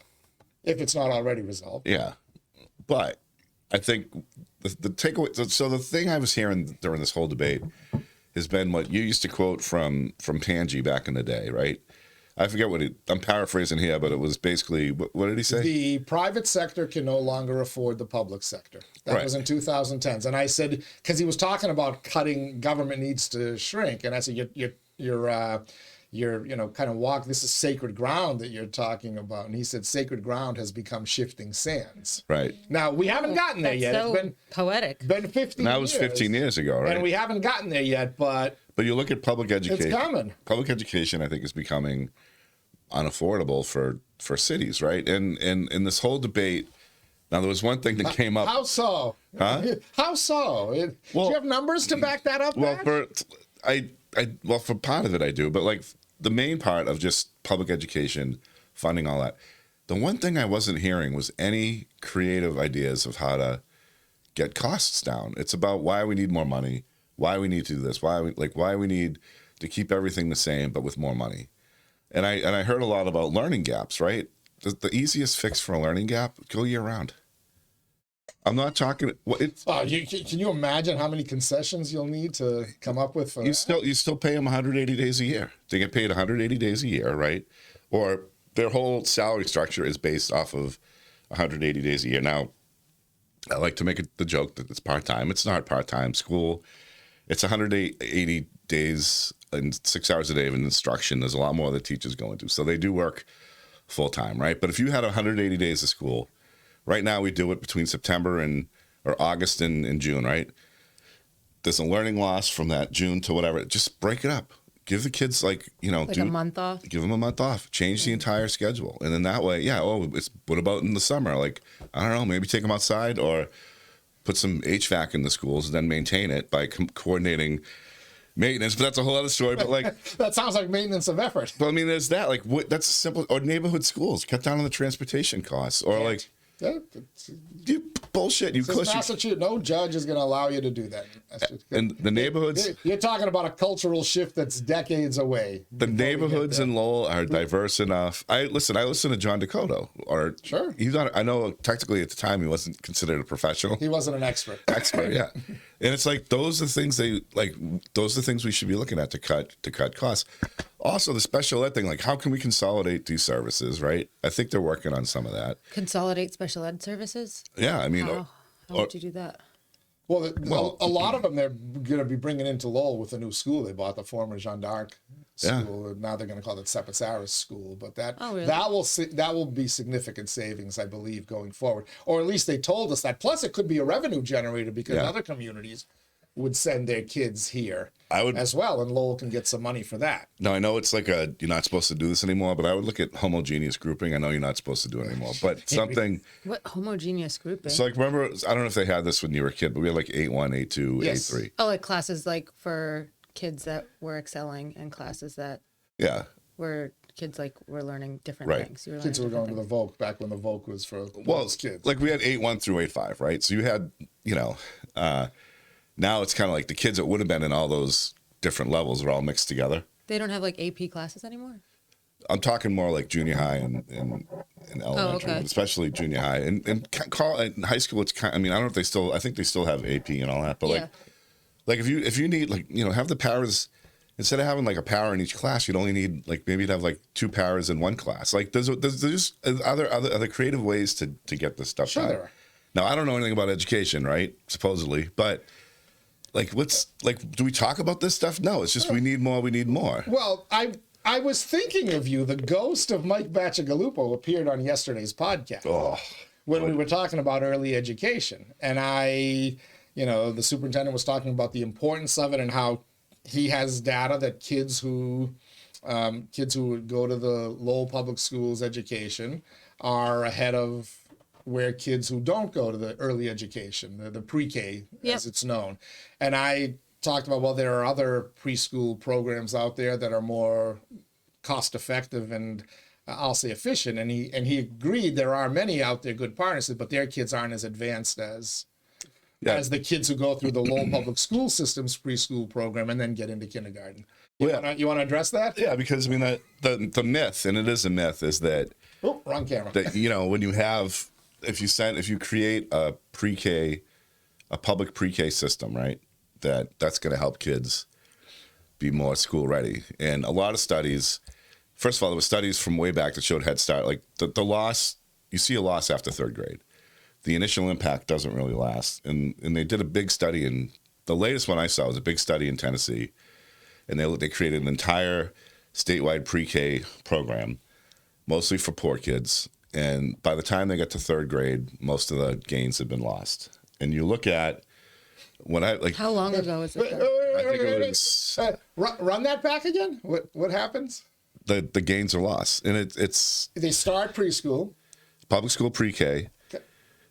If it's not already resolved. Yeah. But I think the takeaway, so the thing I was hearing during this whole debate has been what you used to quote from Tangi back in the day, right? I forget I'm paraphrasing here, but it was basically, what did he say? The private sector can no longer afford the public sector. That was in 2010s. And I said, because he was talking about cutting, government needs to shrink. And I said, you're kind of walk, this is sacred ground that you're talking about. And he said, sacred ground has become shifting sands. Right. Now, we haven't gotten there yet. So It's been poetic. 15 years. That was 15 years ago, right? And we haven't gotten there yet, but But you look at public education. it's coming. Public education, I think, is becoming unaffordable for cities, right? And in this whole debate, now there was one thing that came up. How so? Huh? How so? Do you have numbers to back that up? Well, Matt? for part of it I do, but like the main part of just public education, funding, all that. The one thing I wasn't hearing was any creative ideas of how to get costs down. It's about why we need more money, why we need to do this, why we need to keep everything the same, but with more money. And I heard a lot about learning gaps, right? The easiest fix for a learning gap, go year round. I'm not talking. Can you imagine how many concessions you'll need to come up with? You still pay them 180 days a year. They get paid 180 days a year, right? Or their whole salary structure is based off of 180 days a year. Now, I like to make the joke that it's part-time. It's not part-time. School, it's 180 days and 6 hours a day of instruction. There's a lot more that teachers go into. So they do work full-time, right? But if you had 180 days of school, right now we do it between September or August and June, right? There's a learning loss from that June to whatever. Just break it up. Give the kids a month off. Give them a month off. Change the entire schedule, and then that way, what about in the summer? Like, I don't know, maybe take them outside or put some HVAC in the schools, and then maintain it by coordinating maintenance. But that's a whole other story. But like that sounds like maintenance of effort. But I mean, there's that. Like, that's simple. Or neighborhood schools, cut down on the transportation costs, or like. Yeah, you bullshit. Massachusetts, no judge is going to allow you to do that. And the neighborhoods. You're talking about a cultural shift that's decades away. The neighborhoods in Lowell are diverse enough. I listen to John Dakota. Sure. He's not. I know technically at the time he wasn't considered a professional. He wasn't an expert. Yeah. And it's like those are things those are the things we should be looking at to cut costs. Also, the special ed thing, like how can we consolidate these services, right? I think they're working on some of that. Consolidate special ed services? Yeah, I mean, how would you do that? Well, a lot of them they're going to be bringing into Lowell with a new school they bought, the former Jeanne d'Arc school. And now they're going to call it 𝐓𝐡𝐶 school, but really? that will be significant savings, I believe, going forward. Or at least they told us that. Plus, it could be a revenue generator because other communities would send their kids here as well, and Lowell can get some money for that. No, I know it's like you're not supposed to do this anymore, but I would look at homogeneous grouping. I know you're not supposed to do it anymore, but something. What homogeneous grouping? So like, remember, I don't know if they had this when you were a kid, but we had like 8-1, 8-2, 8-3. Oh, like classes like for kids that were excelling and classes that were kids like were learning different things. Kids were going to the Volk back when the Volk was for kids. Like we had 8-1 through 8-5, right? So you had, now it's kind of like the kids that would have been in all those different levels are all mixed together. They don't have like AP classes anymore? I'm talking more like junior high and elementary, but especially junior high. And in high school, it's kind of, I mean, I don't know if they still, I think they still have AP and all that, but like if you need, like, have the paras, instead of having like a para in each class, you'd only need like, maybe you'd have like 2 paras in one class. Like there's just other creative ways to get this stuff done. Sure. Now, I don't know anything about education, right? Supposedly, but do we talk about this stuff? No, it's just we need more. Well, I was thinking of you. The ghost of Mike Bacigalupo appeared on yesterday's podcast when we were talking about early education. And the superintendent was talking about the importance of it and how he has data that kids who would go to the Lowell Public Schools education are ahead of where kids who don't go to the early education, the pre-K as it's known. And I talked about, there are other preschool programs out there that are more cost effective and I'll say efficient. And he agreed there are many out there, good partners, but their kids aren't as advanced as the kids who go through the Lowell Public School System's preschool program and then get into kindergarten. You want to address that? Yeah, because I mean, the myth, and it is a myth, is that... Oh, wrong camera. That, when you have... If you create a pre-K, a public pre-K system, right, that's going to help kids be more school ready. And a lot of studies, first of all, there were studies from way back that showed Head Start, like the loss, you see a loss after 3rd grade. The initial impact doesn't really last. And they did a big study, and the latest one I saw was a big study in Tennessee, and they created an entire statewide pre-K program, mostly for poor kids. And by the time they get to 3rd grade, most of the gains have been lost. And you look at how long ago was it? I think it was. Run that back again. What happens? The gains are lost, and it's they start preschool, public school pre-K,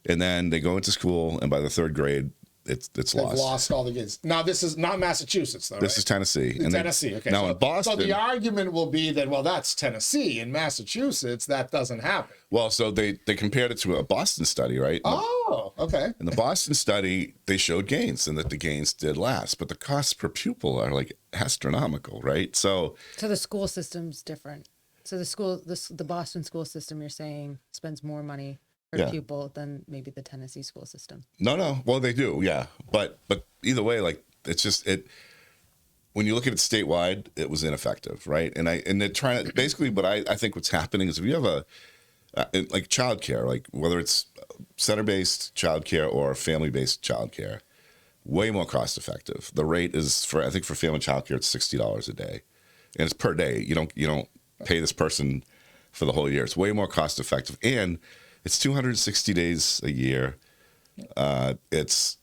and then they go into school, and by the 3rd grade, it's They've lost. lost all the kids. Now, this is not Massachusetts, though, This right? is Tennessee. It's Tennessee, okay. Now so, in Boston, so the argument will be that, well, that's Tennessee. In Massachusetts, that doesn't happen. well, so they compared it to a Boston study, right? Oh, okay. In the Boston study, they showed gains and that the gains did last, but the costs per pupil are like astronomical, right? So the school system's different. So the Boston school system, you're saying, spends more money per Yeah. pupil than maybe the Tennessee school system. no, well they do, yeah, but either way, like it's just it. When you look at it statewide, it was ineffective, right? And they're trying to basically, but I think what's happening is if you have a like childcare, like whether it's center-based childcare or family-based childcare, way more cost-effective. The rate is I think for family childcare, it's $60 a day, and it's per day. You don't pay this person for the whole year. It's way more cost-effective, and it's 260 days a year. It's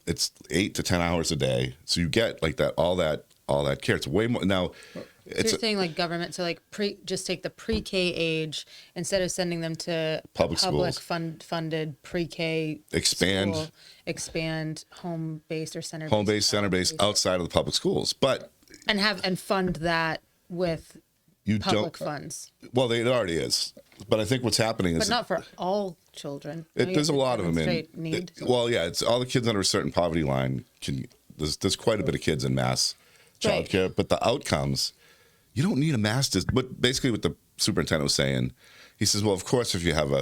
it's 8 to 10 hours a day, so you get like that all that care. It's way more now. So It's you're saying like government, so like just take the pre-K age instead of sending them to Public schools. funded pre-K Expand. school, expand home-based or center-based. home-based, center-based, outside of the public schools, but and fund that with you public don't. funds, Well, it already is, but I think what's happening is but not for all children. Don't you there's a have to lot of them in. demonstrate need? Well, yeah, it's all the kids under a certain poverty line. There's quite a bit of kids in mass Right. childcare, but the outcomes, you don't need a master's. But basically, what the superintendent was saying, he says, well, of course, if you have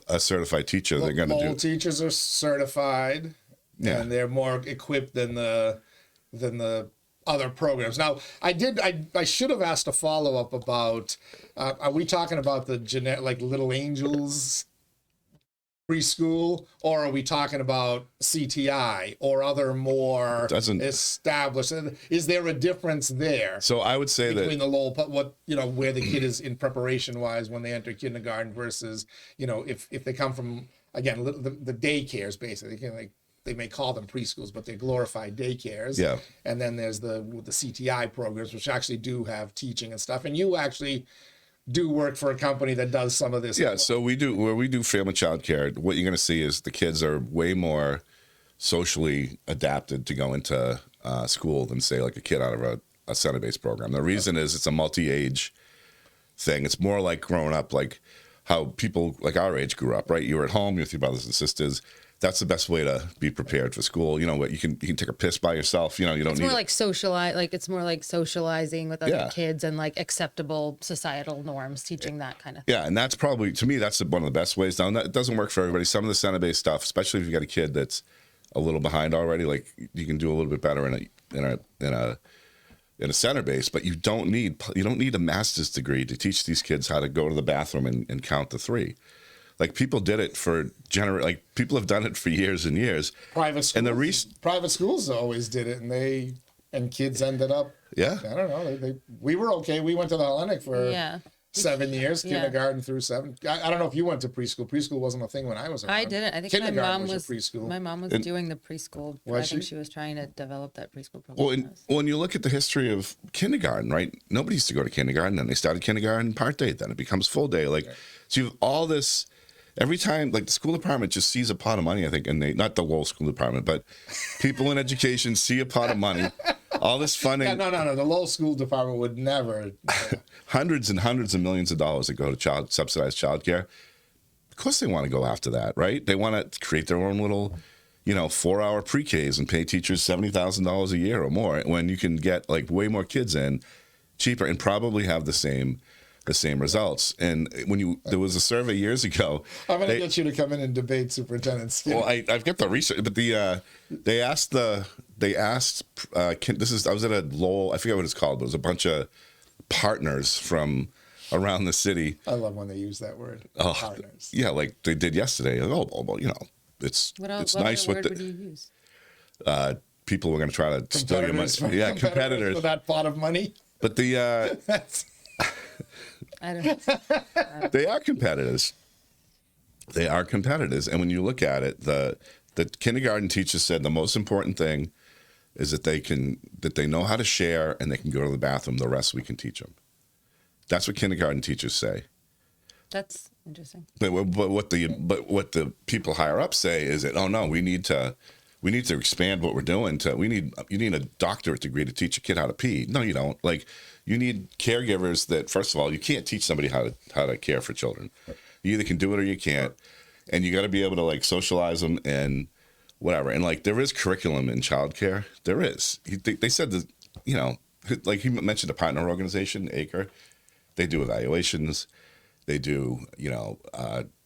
a certified teacher, they're going to All do. teachers are certified, Yeah. and they're more equipped than the other programs. Now, I should have asked a follow up about. Are we talking about the like Little Angels preschool, or are we talking about CTI or other more Doesn't- established? Is there a difference there? So I would say Between that the Lowell, where the kid is in preparation wise when they enter kindergarten versus, if they come from, again, the daycares basically, they may call them preschools, but they're glorified daycares. Yeah. And then there's the CTI programs, which actually do have teaching and stuff. And you actually do work for a company that does some of this. yeah. So we do family child care. What you're going to see is the kids are way more socially adapted to go into school than say like a kid out of a center-based program. The reason is it's a multi-age thing. It's more like growing up, like how people like our age grew up, right? You were at home with your brothers and sisters. That's the best way to be prepared for school. You know what? You can take a piss by yourself. You don't It's need more it. like it's more like socializing with other Yeah. kids and like acceptable societal norms, teaching that kind of thing. Yeah, and that's probably, to me, that's one of the best ways. Now, it doesn't work for everybody. Some of the center-based stuff, especially if you got a kid that's a little behind already, like you can do a little bit better in a center-based, but you don't need a master's degree to teach these kids how to go to the bathroom and count to 3. Like people did it for people have done it for years and years. Private schools. And private schools always did it, and kids ended up. Yeah. I don't know. We were okay. We went to the Hellenic for Yeah. 7 years, Yeah. kindergarten through 7. I don't know if you went to preschool. Preschool wasn't a thing when I was around. I didn't. I think kindergarten my mom was a preschool. My mom was doing the preschool. Was I think she? she was trying to develop that preschool program. Well, when you look at the history of kindergarten, right? Nobody used to go to kindergarten, then they started kindergarten part day, then it becomes full day. Like, so you have all this. Every time, like the school department just sees a pot of money, I think, and not the Lowell School Department, but people in education see a pot of money, all this funding. Yeah, no. The Lowell School Department would never. Hundreds and hundreds of millions of dollars that go to subsidized childcare. Of course, they want to go after that, right? They want to create their own little, 4-hour pre-Ks and pay teachers $70,000 a year or more when you can get like way more kids in cheaper and probably have the same results. And there was a survey years ago. I'm going to get you to come in and debate Superintendent Skinner. Well, I've got the research, but they asked I was at a Lowell, I forget what it's called, but it was a bunch of partners from around the city. I love when they use that word. Oh, Partners. yeah, like they did yesterday. Like, well, it's what else? it's What nice other with word would you use? people were going to try to steal your money. Yeah, competitors. For that pot of money. But That's- I don't know. they are competitors. They are competitors, and when you look at it, the kindergarten teacher said the most important thing is that they know how to share and they can go to the bathroom. The rest we can teach them. That's what kindergarten teachers say. That's interesting. But what the people higher up say is that, oh no, we need to we need to expand what we're doing you need a doctorate degree to teach a kid how to pee. No, you don't. Like, you need caregivers that, first of all, you can't teach somebody how to care for children. You either can do it or you can't. And you got to be able to like socialize them and whatever. And like, there is curriculum in childcare. There is. They said that, you know, like he mentioned a partner organization, Acre. They do evaluations. They do, you know,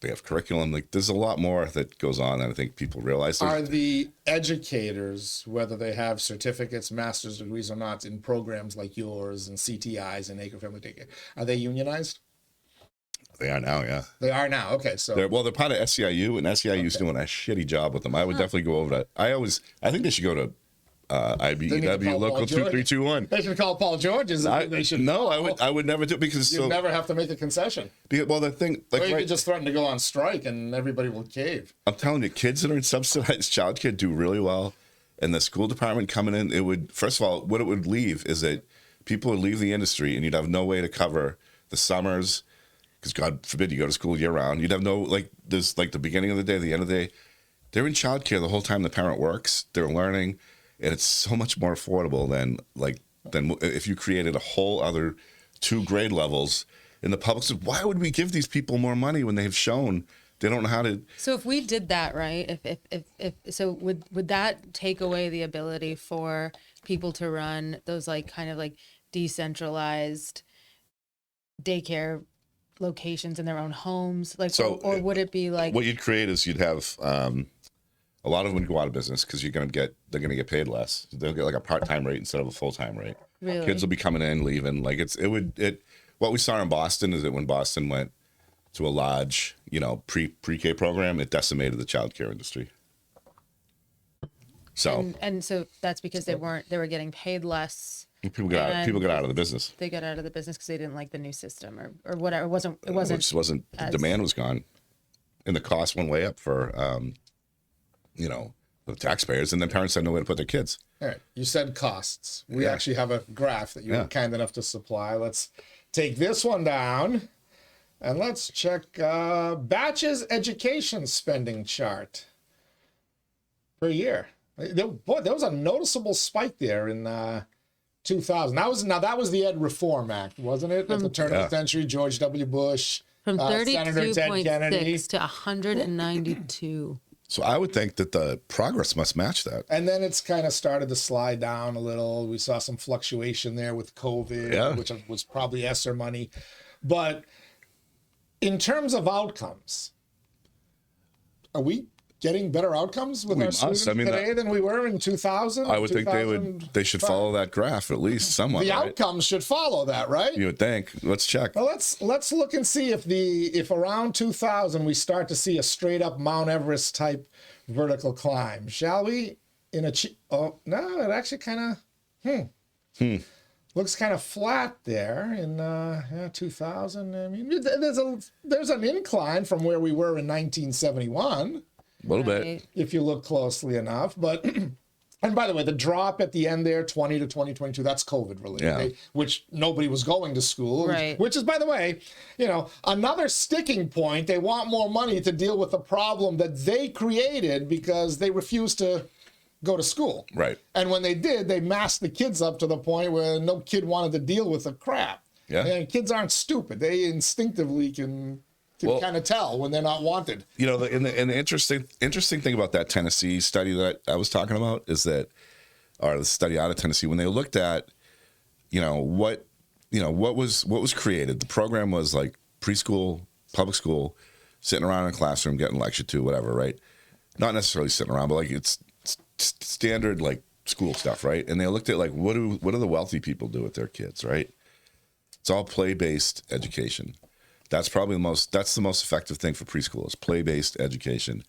they have curriculum. Like, there's a lot more that goes on than I think people realize. Are the educators, whether they have certificates, master's degrees or not, in programs like yours and CTIs and Acre Family Daycare, are they unionized? They are now, yeah. They are now. Okay, so They're part of SEIU, and SEIU's doing a shitty job with them. I would definitely go over that. I think they should go to IBEW Local 2321. They should call Paul George's. They should. No, I would never do it because you never have to make a concession. Well, the thing, like, or you could just threaten to go on strike and everybody will cave. I'm telling you, kids that are in subsidized childcare do really well. And the school department coming in, it would, first of all, what it would leave is that people would leave the industry and you'd have no way to cover the summers. Because God forbid you go to school year round. You'd have no, like, there's like the beginning of the day, the end of the day. They're in childcare the whole time the parent works. They're learning. And it's so much more affordable than if you created a whole other 2 grade levels in the public school. Why would we give these people more money when they have shown they don't know how to? So if we did that, right? If so, would that take away the ability for people to run those like kind of like decentralized daycare locations in their own homes? Like, So, or would it be like what you'd create is you'd have a lot of them would go out of business because they're going to get paid less. They'll get like a part-time rate instead of a full-time rate. Really? Kids will be coming in, leaving. Like, what we saw in Boston is that when Boston went to a large, you know, pre-K program, it decimated the childcare industry. So and so that's because they were getting paid less. people got out of the business. They got out of the business because they didn't like the new system or whatever. It wasn't The demand was gone, and the cost went way up for you know, the taxpayers, and then parents had no way to put their kids. All right, you said costs. We actually have a graph that you were kind enough to supply. Let's take this one down, and let's check Batch's education spending chart per year. There was a noticeable spike there in 2000. That was the Ed Reform Act, wasn't it? At the turn of the century, George W. Bush, from Senator Ted Kennedy 32.6 to 192. So I would think that the progress must match that. And then it's kind of started to slide down a little. We saw some fluctuation there with COVID, which was probably ESSER money. But in terms of outcomes, are we getting better outcomes with our students today than we were in 2000? I would think they should follow that graph at least somewhat. The outcomes should follow that, right? You would think. Let's check. Well, let's look and see if around 2000 we start to see a straight up Mount Everest type vertical climb, shall we? Oh no, it actually kind of looks kind of flat there in 2000. I mean, there's an incline from where we were in 1971. A little bit. If you look closely enough. But, and by the way, the drop at the end there, 20 to 2022, that's COVID related, which nobody was going to school. Right. Which is, by the way, you know, another sticking point. They want more money to deal with the problem that they created because they refused to go to school. Right. And when they did, they masked the kids up to the point where no kid wanted to deal with the crap. Yeah. And kids aren't stupid. They instinctively can kind of tell when they're not wanted. You know, and the interesting thing about that Tennessee study that I was talking about is that, or the study out of Tennessee, when they looked at, what was created, the program was like preschool, public school, sitting around in a classroom, getting lectured to, whatever, right? Not necessarily sitting around, but like it's standard like school stuff, right? And they looked at like what do the wealthy people do with their kids, right? It's all play-based education. That's probably the most effective thing for preschool is play-based education.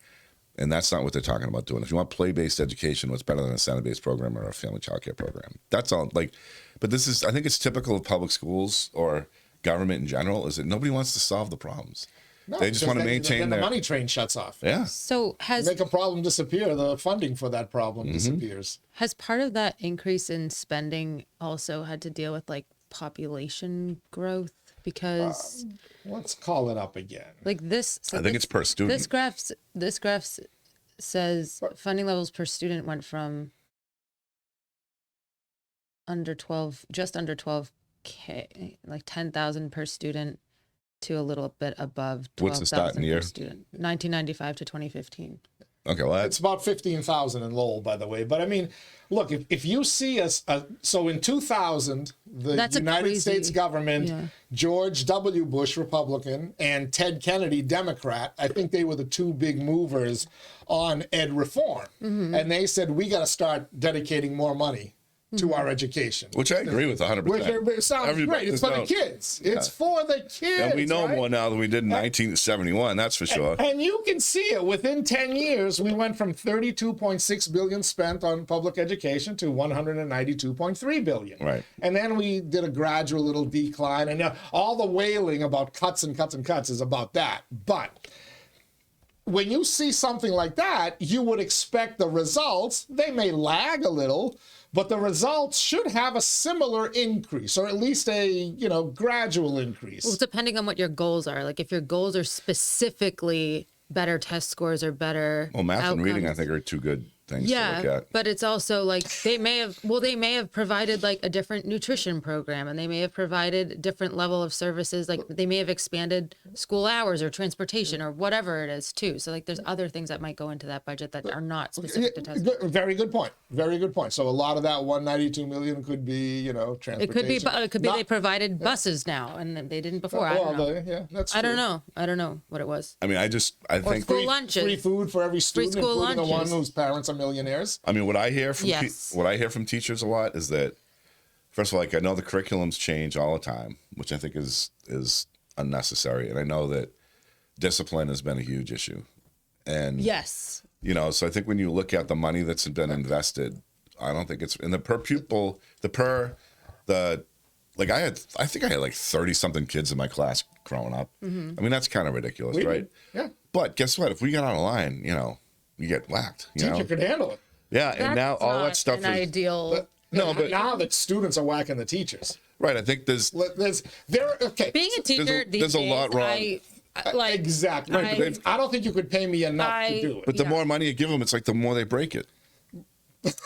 And that's not what they're talking about doing. If you want play-based education, what's better than a center-based program or a family childcare program? That's all. But I think it's typical of public schools or government in general is that nobody wants to solve the problems. No, they just want to maintain the money train shuts off. Yeah. So make a problem disappear, the funding for that problem disappears. Has part of that increase in spending also had to deal with like population growth? Because let's call it up again. Like this, I think it's per student. This graph's says funding levels per student went from just under 12K, like 10,000 per student, to a little bit above What's the starting 12,000 year? per student. 1995 to 2015. Okay, well, It's about 15,000 in Lowell, by the way. But I mean, look, if you see us, so in 2000, the That's a United crazy- States government, yeah. George W. Bush, Republican, and Ted Kennedy, Democrat, I think they were the two big movers on ed reform. Mm-hmm. And they said, we got to start dedicating more money to our education. which I agree with 100%. Which it sounds great. It's for the kids. It's for the kids. And we know right? more now than we did in 1971, that's for sure. And you can see it within 10 years, we went from 32.6 billion spent on public education to 192.3 billion. Right. And then we did a gradual little decline. And all the wailing about cuts and cuts and cuts is about that. But when you see something like that, you would expect the results. They may lag a little, but the results should have a similar increase, or at least a gradual increase. Well, depending on what your goals are. Like if your goals are specifically better test scores or better Well, math and reading, I outcomes. think, are two good things to look Yeah, at. but it's also like they may have provided like a different nutrition program, and they may have provided different level of services. Like they may have expanded school hours or transportation or whatever it is too. So like there's other things that might go into that budget that are not specific to testing. Very good point. Very good point. So a lot of that 192 million could be, transportation. It could be Not- they provided buses now and they didn't before. I don't know. Yeah, that's I true. don't know. I don't know what it was. I mean, I think school lunches. Free food for every student, school including the one lunches. whose parents are millionaires. I mean, what I hear from Yes. what I hear from teachers a lot is that, first of all, like I know the curriculums change all the time, which I think is unnecessary, and I know that discipline has been a huge issue, and Yes. so I think when you look at the money that's been invested, I don't think it's in the per pupil, like I think I had like 30 something kids in my class growing up. Mm-hmm. I mean, that's kind of ridiculous, We right? did. Yeah. But guess what? If we got out of line, you get whacked. You Teacher know? could handle it. Yeah, and now That's all not that stuff an is ideal. No, but- now that students are whacking the teachers. right. I think there's Okay. Being a teacher these there's a days, lot wrong. I like Exactly. I- I don't think you could pay me enough to do it. But the Yeah. more money you give them, it's like the more they break it.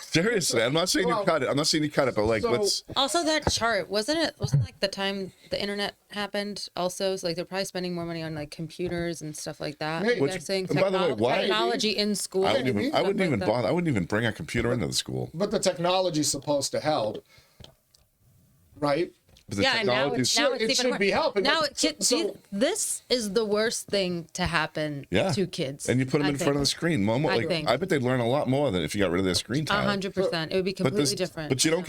Seriously, I'm not saying you cut it. I'm not saying you cut it, but like, So- let's. Also, that chart wasn't like the time the internet happened. Also, so like they're probably spending more money on like computers and stuff like that. Hey, You Which- guys saying and by the way, why- technology in school. I wouldn't even stuff like that. bother. I wouldn't even bring a computer into the school. But the technology's supposed to help, right? But the Yeah, and now technology's- it's, now it's It even should worse. be helping, Now, but this is the worst thing to happen yeah. to kids. And you put them I in front of the think. screen. I bet they'd learn a lot more than if you got rid of their screen time. 100%. It would be But completely different. But you don't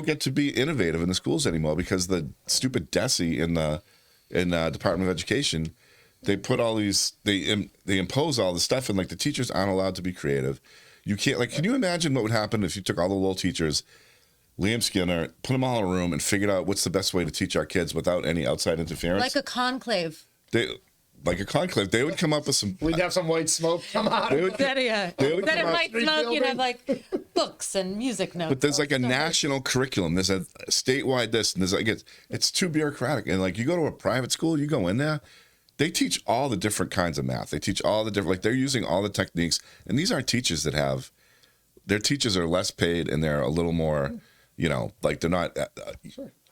get to be innovative in the schools anymore because the stupid DESE in the Department of Education, they put all these they impose all the stuff, and like the teachers aren't allowed to be creative. You can't like. Can you imagine what would happen if you took all the little teachers, Liam Skinner, put them all in a room and figured out what's the best way to teach our kids without any outside interference? Like a conclave. Like a conclave, they would come up with some. We'd have some white smoke come out. They would, Instead would of come out- light Street smoke, you'd building. have like books and music notes. But there's like a So- national curriculum. There's a statewide this, and there's like it's too bureaucratic. And like you go to a private school, you go in there, they teach all the different kinds of math. They teach all the different like they're using all the techniques. And these aren't teachers that have their teachers are less paid and they're a little more, like they're not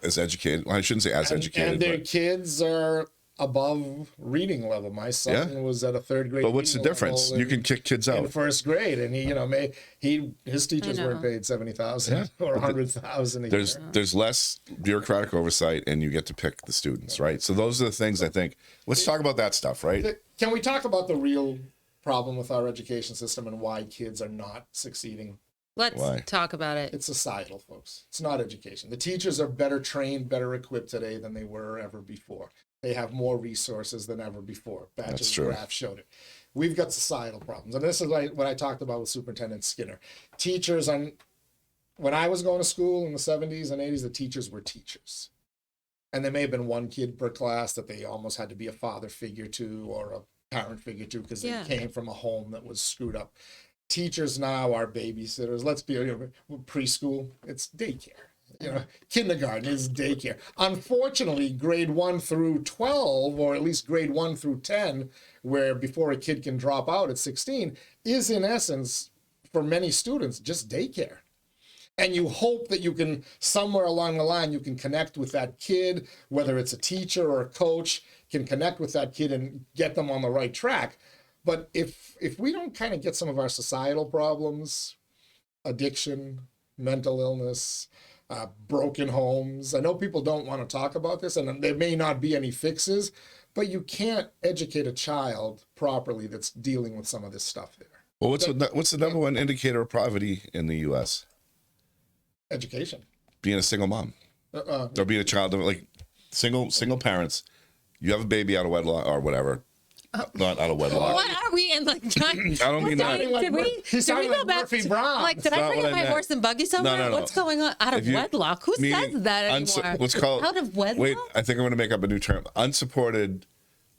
as educated. Well, I shouldn't say as educated. And their but, kids are above reading level. My son was at a third grade. but what's the reading difference? level You can kick kids in out. first grade, and his teachers I know. weren't paid 70,000 or 100,000 a year. There's less bureaucratic oversight, and you get to pick the students, right? So those are the things I think. Let's talk about that stuff, right? Can we talk about the real problem with our education system and why kids are not succeeding? Let's Why? talk about it. It's societal, folks. It's not education. The teachers are better trained, better equipped today than they were ever before. They have more resources than ever before. Batch's true. graph showed it. We've got societal problems. And this is like what I talked about with Superintendent Skinner. Teachers, when I was going to school in the 70s and 80s, the teachers were teachers. And there may have been one kid per class that they almost had to be a father figure to or a parent figure to because they came from a home that was screwed up. Teachers now are babysitters. Let's be preschool. It's daycare. Kindergarten is daycare. Unfortunately, grade 1 through 12, or at least grade 1 through 10, where before a kid can drop out at 16, is in essence, for many students, just daycare. And you hope that you can, somewhere along the line, you can connect with that kid, whether it's a teacher or a coach, can connect with that kid and get them on the right track. But if we don't kind of get some of our societal problems, addiction, mental illness, broken homes, I know people don't want to talk about this, and there may not be any fixes, but you can't educate a child properly that's dealing with some of this stuff there. Well, what's the number one indicator of poverty in the U.S.? Education. Being a single mom, or being a child of like single parents. You have a baby out of wedlock or whatever. Not out of wedlock. What are we in like? I don't mean that. Did we go back? Murphy Brown. Like, did I bring up my horse and buggy somewhere? No. What's going on? Out of wedlock? Who says that anymore? What's called out of wedlock? Wait, I think I'm going to make up a new term. Unsupported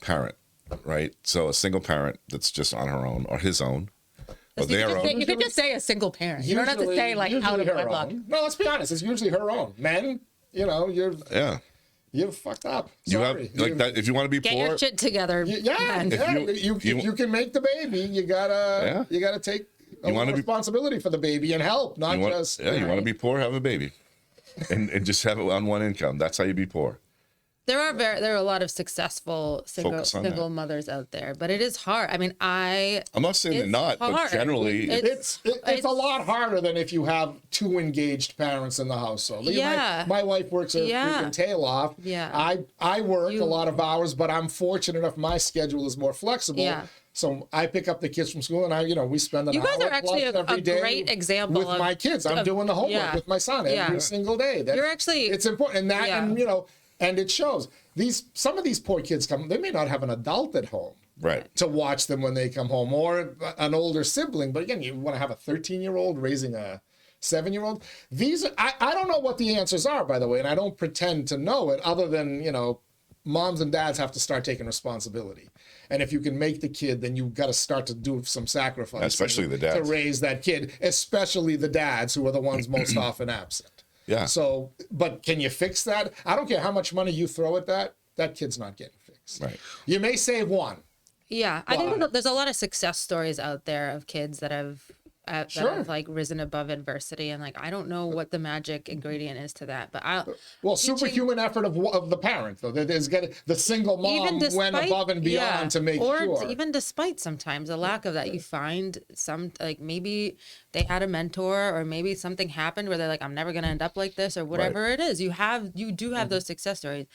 parent, right? So a single parent that's just on her own or his own. Or their own. You could just say a single parent. You don't have to say like out of wedlock. No, let's be honest. It's usually her own. Men, you're fucked up. Sorry. You have like that. If you want to be Get poor, your shit together. You can make the baby. You gotta take responsibility for the baby and help, not just. Yeah, you want to be poor, have a baby, and just have it on one income. That's how you be poor. There are a lot of successful single mothers out there, but it is hard. I mean, I'm not saying they're not, but generally it's a lot harder than if you have two engaged parents in the household. Yeah. My wife works her freaking tail off. Yeah. I work a lot of hours, but I'm fortunate enough my schedule is more flexible. Yeah. So I pick up the kids from school, and we spend an hour. You guys are actually a great example with my kids. I'm doing the homework with my son every single day. It's important, and it shows. Some of these poor kids they may not have an adult at home. Right. To watch them when they come home, or an older sibling. But again, you want to have a 13-year-old raising a 7-year-old. I don't know what the answers are, by the way, and I don't pretend to know it, other than, moms and dads have to start taking responsibility. And if you can make the kid, then you've got to start to do some sacrifice. Especially the dads. To raise that kid, especially the dads, who are the ones most often absent. Yeah. So, but can you fix that? I don't care how much money you throw at that kid's not getting fixed. Right. You may save one. Yeah. I think there's a lot of success stories out there of kids that have like risen above adversity, and like I don't know what the magic ingredient is to that, but superhuman effort of the parent, though. There's the single mom went above and beyond to make sure. Or even despite sometimes a lack of that, you find some, like maybe they had a mentor, or maybe something happened where they're like, I'm never going to end up like this, or whatever it is. You do have those success stories.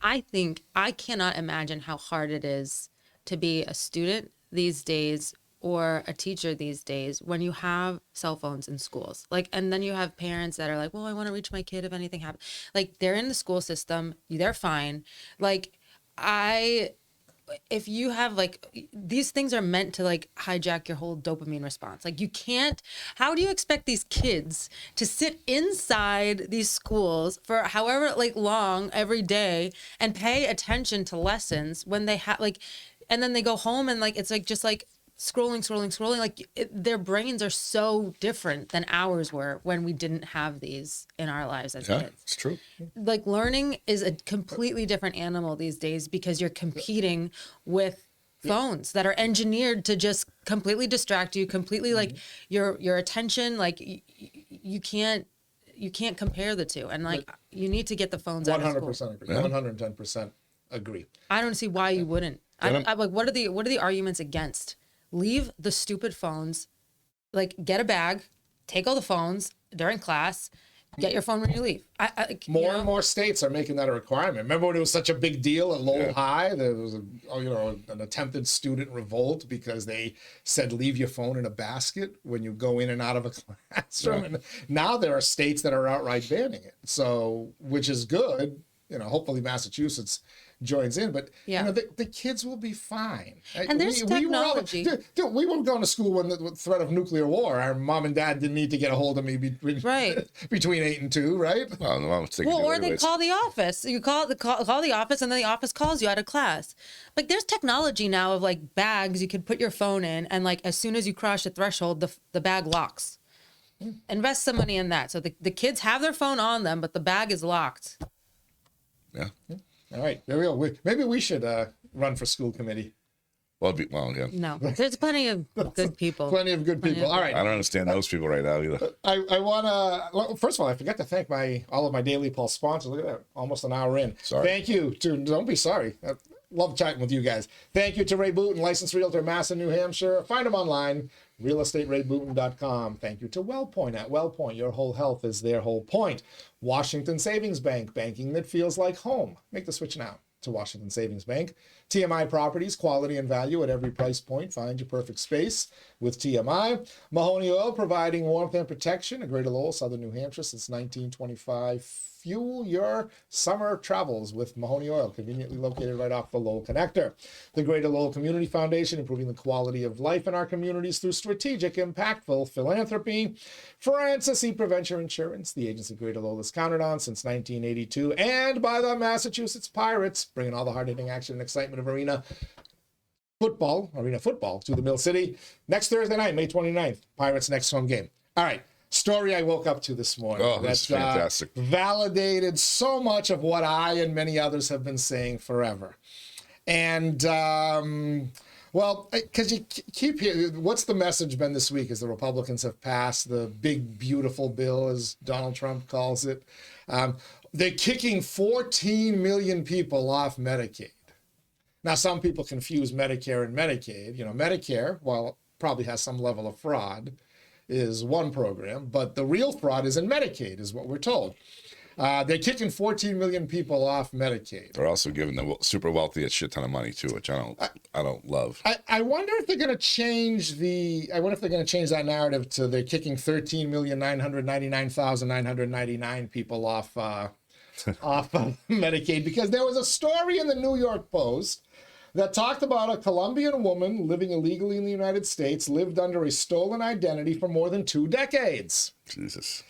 I think I cannot imagine how hard it is to be a student these days or a teacher these days when you have cell phones in schools. Like, and then you have parents that are like, well, I want to reach my kid if anything happens. Like, they're in the school system, they're fine. Like, if you have like, these things are meant to like hijack your whole dopamine response. Like, you can't, how do you expect these kids to sit inside these schools for however like long every day and pay attention to lessons when they have like, and then they go home and like, it's like, just like, scrolling. Like their brains are so different than ours were when we didn't have these in our lives as kids. It's true. Like learning is a completely different animal these days because you're competing with phones that are engineered to just completely distract you, completely like your attention. Like you can't compare the two, and like you need to get the phones out of school. 100% agree. 110% agree. I don't see why you wouldn't. I'm like, what are the arguments against? Leave the stupid phones, like get a bag, take all the phones during class, get your phone when you leave. More and more states are making that a requirement. Remember when it was such a big deal at Lowell High? There was an attempted student revolt because they said leave your phone in a basket when you go in and out of a classroom. Yeah. And now there are states that are outright banning it. So, which is good. Hopefully Massachusetts joins in, but the kids will be fine. And there's technology. We weren't going to school when the threat of nuclear war. Our mom and dad didn't need to get a hold of me between 8 and 2, right? Or they call the office. You call the office, and then the office calls you out of class. Like there's technology now of like bags you could put your phone in, and like as soon as you cross the threshold, the bag locks. invest some money in that. So the kids have their phone on them, but the bag is locked. Yeah. All right, there we go. Maybe we should run for school committee. Well, yeah. No, there's plenty of good people. Plenty of good people. All right. I don't understand those people right now either. I want to, first of all, I forgot to thank all of my Daily Pulse sponsors. Look at that, almost an hour in. Sorry. Thank you don't be sorry. I love chatting with you guys. Thank you to Ray Booten, licensed realtor, Massa, New Hampshire. Find him online, realestaterayBooten.com. Thank you to WellPoint at WellPoint. Your whole health is their whole point. Washington Savings Bank, banking that feels like home. Make the switch now to Washington Savings Bank. TMI Properties, quality and value at every price point. Find your perfect space with TMI. Mahoney Oil, providing warmth and protection. A Greater Lowell, Southern New Hampshire since 1925. Fuel your summer travels with Mahoney Oil, conveniently located right off the Lowell Connector. The Greater Lowell Community Foundation, improving the quality of life in our communities through strategic, impactful philanthropy. Francis E. Prevention Insurance, the agency Greater Lowell is counted on since 1982. And by the Massachusetts Pirates, bringing all the hard-hitting action and excitement of arena football to the Mill City. Next Thursday night, May 29th, Pirates' next home game. All right. Story I woke up to this morning. Oh, this is fantastic. Validated so much of what I and many others have been saying forever. And, well, because you keep hearing, what's the message been this week as the Republicans have passed the big, beautiful bill, as Donald Trump calls it. They're kicking 14 million people off Medicaid. Now, some people confuse Medicare and Medicaid. You know, Medicare, while it probably has some level of fraud, is one program, but the real fraud is in Medicaid, is what we're told. They're kicking 14 million people off Medicaid. They're also giving the super wealthy a shit ton of money too, which I don't love. I wonder if they're going to change that narrative to they're kicking 13,999,999 people off of Medicaid, because there was a story in the New York Post that talked about a Colombian woman living illegally in the United States, lived under a stolen identity for more than 2 decades. Jesus.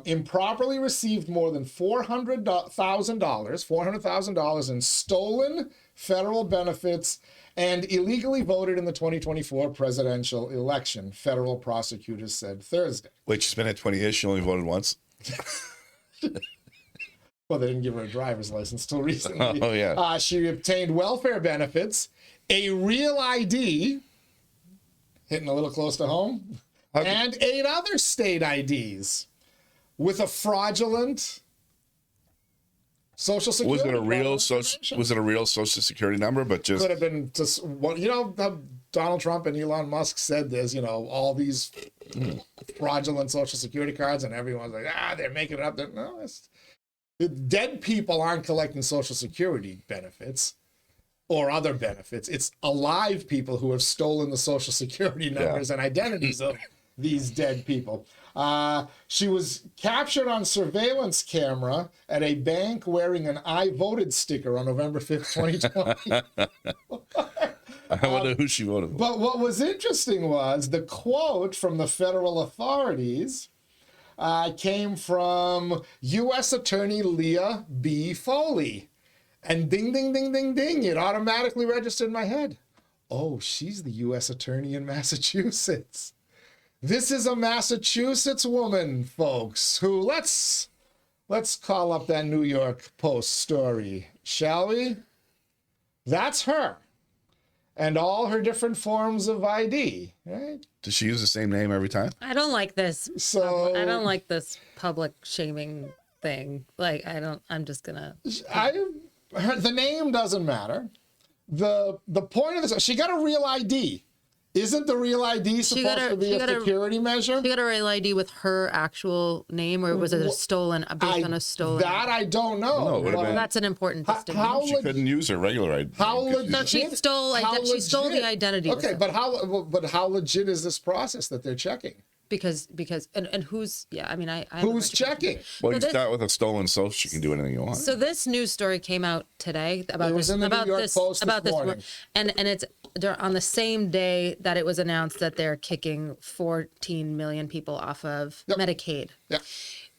Improperly received more than $400,000 in stolen federal benefits, and illegally voted in the 2024 presidential election, federal prosecutors said Thursday. Wait, she's been at 20 years. She only voted once? Well, they didn't give her a driver's license till recently. Oh, yeah. She obtained welfare benefits, a real ID, hitting a little close to home, and 8 other state IDs with a fraudulent Social Security. Was it a real Social Security number? But just could have been just one. You know, Donald Trump and Elon Musk said there's, you know, all these fraudulent Social Security cards, and everyone's like, they're making it up. No, it's dead people aren't collecting Social Security benefits or other benefits. It's alive people who have stolen the Social Security numbers and identities of these dead people. She was captured on surveillance camera at a bank wearing an I voted sticker on November 5th, 2020. I wonder who she voted for. But what was interesting was the quote from the federal authorities came from U.S. Attorney Leah B. Foley. And ding, ding, ding, ding, ding, it automatically registered in my head. Oh, she's the U.S. Attorney in Massachusetts. This is a Massachusetts woman, folks, who let's call up that New York Post story, shall we? That's her. And all her different forms of ID, right? Does she use the same name every time? I don't like this. So I don't like this public shaming thing. Like, I'm just gonna. The name doesn't matter. The point of this, she got a real ID. Isn't the real ID supposed to be a security measure? She got a real ID with her actual name, or was it a stolen, based on a stolen? That I don't know. No, that's an important distinction. She couldn't use her regular ID. She stole the identity. Okay, but how legit is this process that they're checking? Because and who's who's checking? Well, you start with a stolen social, you can do anything you want. So this news story came out today about this New York Post this morning. And it's on the same day that it was announced that they're kicking 14 million people off of Medicaid. Yeah.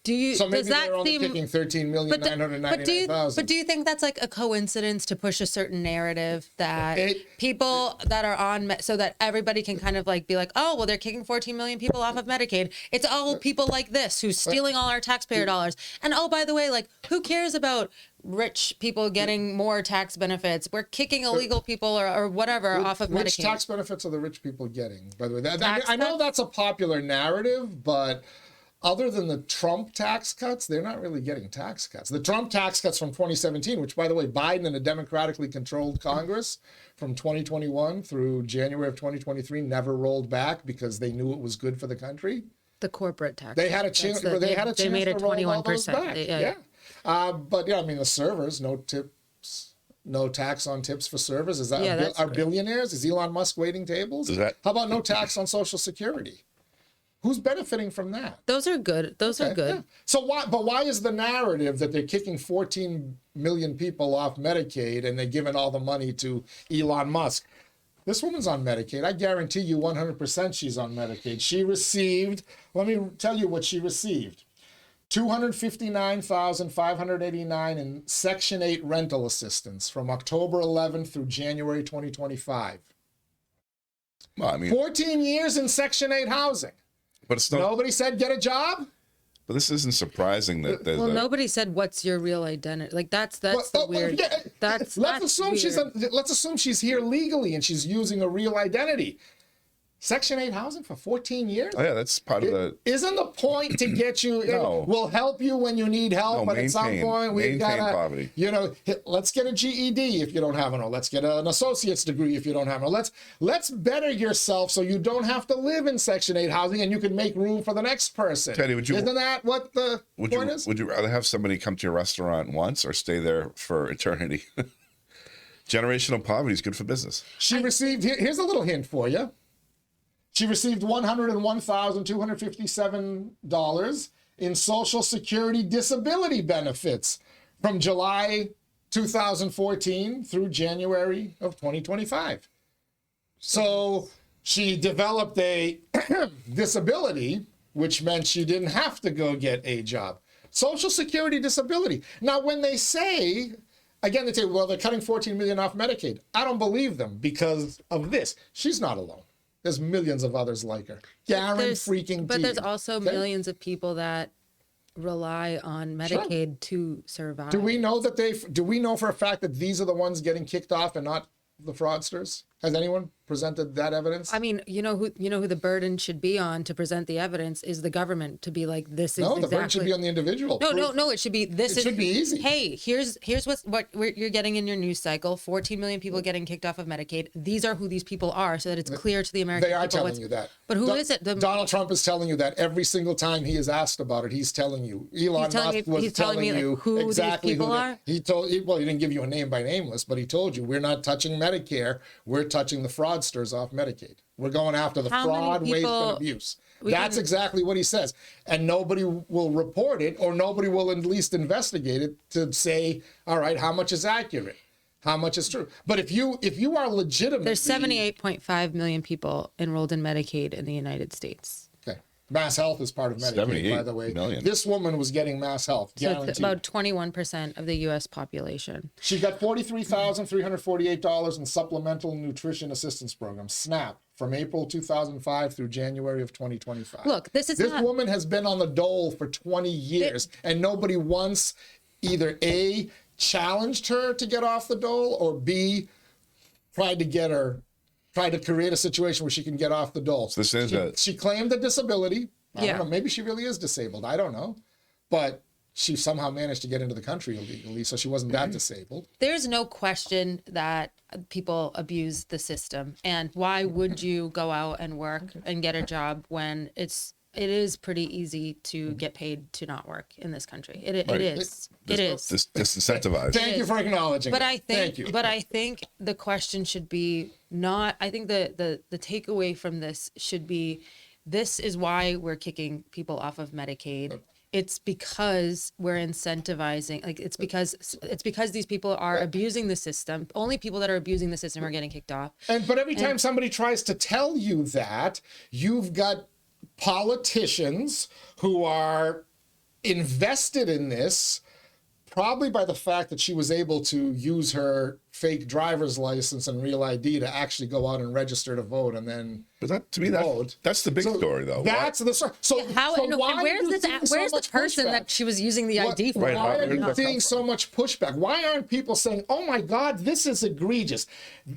So maybe does that they're only seem kicking 13,999,000. but do you think that's like a coincidence to push a certain narrative that people that are on so that everybody can kind of like be like, oh well, they're kicking 14 million people off of Medicaid. It's all people like this who's stealing all our taxpayer dollars. And oh, by the way, like who cares about rich people getting more tax benefits? We're kicking illegal people or whatever off of Medicaid. Which tax benefits are the rich people getting, by the way? I know that's a popular narrative, but other than the Trump tax cuts, they're not really getting tax cuts. The Trump tax cuts from 2017, which, by the way, Biden and a democratically controlled Congress from 2021 through January of 2023 never rolled back because they knew it was good for the country. The corporate tax. They had a chance. They made it 21%. Yeah. But yeah, I mean the servers, no tips, no tax on tips for servers. Is that are billionaires? Is Elon Musk waiting tables? How about no tax on Social Security? Who's benefiting from that? Those are good. Those are good. Yeah. So why is the narrative that they're kicking 14 million people off Medicaid and they're giving all the money to Elon Musk? This woman's on Medicaid. I guarantee you 100% she's on Medicaid. She received, let me tell you what she received. $259,589 in Section 8 rental assistance from October 11th through January 2025. Well, I mean, 14 years in Section 8 housing. But it's not, nobody said get a job. But this isn't surprising that there's nobody said what's your real identity. Like that's the weird. Yeah, let's assume weird. Let's assume she's here legally and she's using a real identity. Section 8 housing for 14 years? Oh, yeah, that's part of the... Isn't the point to get you... No. We'll help you when you need help, but at some point we've got to... poverty. Let's get a GED if you don't have one. Let's get an associate's degree if you don't have one. Let's better yourself so you don't have to live in Section 8 housing and you can make room for the next person. Teddy, Isn't that what the point is? Would you rather have somebody come to your restaurant once or stay there for eternity? Generational poverty is good for business. She received... Here's a little hint for you. She received $101,257 in Social Security disability benefits from July 2014 through January of 2025. So she developed a disability, which meant she didn't have to go get a job. Social Security disability. Now, when they say, again, they say, well, they're cutting 14 million off Medicaid. I don't believe them because of this. She's not alone. There's millions of others like her. But there's also millions of people that rely on Medicaid to survive. Do we know for a fact that these are the ones getting kicked off and not the fraudsters? Has anyone presented that evidence? I mean, you know who the burden should be on to present the evidence is the government to be like, this is exactly... No, the burden should be on the individual. No, it should be this. It should be easy. Hey, here's what you're getting in your news cycle. 14 million people getting kicked off of Medicaid. These are who these people are, so that it's clear to the American people. They are telling you that. But who is it? Donald Trump is telling you that every single time he is asked about it. He's telling you. Elon Musk was telling you who exactly these people are. He didn't give you a name by name list, but he told you we're not touching Medicare. We're touching the fraudsters off Medicaid. We're going after the fraud, waste, and abuse. That's exactly what he says. And nobody will report it, or nobody will at least investigate it to say, all right, how much is accurate? How much is true? But if you are legitimate... There's 78.5 million people enrolled in Medicaid in the United States. Okay. Mass Health is part of Medicaid, by the way. Million. This woman was getting Mass Health, guaranteed. So it's about 21% of the U.S. population. She got $43,348 in Supplemental Nutrition Assistance Program, SNAP, from April 2005 through January of 2025. Look, this woman has been on the dole for 20 years, and nobody once either A, challenged her to get off the dole, or B, tried to create a situation where she can get off the dole. So she claimed a disability. I don't know, maybe she really is disabled. I don't know. But she somehow managed to get into the country illegally, so she wasn't that disabled. There's no question that people abuse the system. And why would you go out and work and get a job when it is pretty easy to get paid to not work in this country. It is. Disincentivized. Thank you for acknowledging. But I think the question should be not. I think the takeaway from this should be, this is why we're kicking people off of Medicaid. It's because we're incentivizing. Like it's because these people are abusing the system. Only people that are abusing the system are getting kicked off. But every time somebody tries to tell you that, you've got politicians who are invested in this probably by the fact that she was able to use her fake driver's license and real ID to actually go out and register to vote and then But that, to me, that's the big story, though. That's the story. So, How so and why where's are you this? seeing so Where's the much person pushback? that she was using the ID for? Right, Why are you that seeing come so much pushback? Why aren't people saying, oh my God, this is egregious?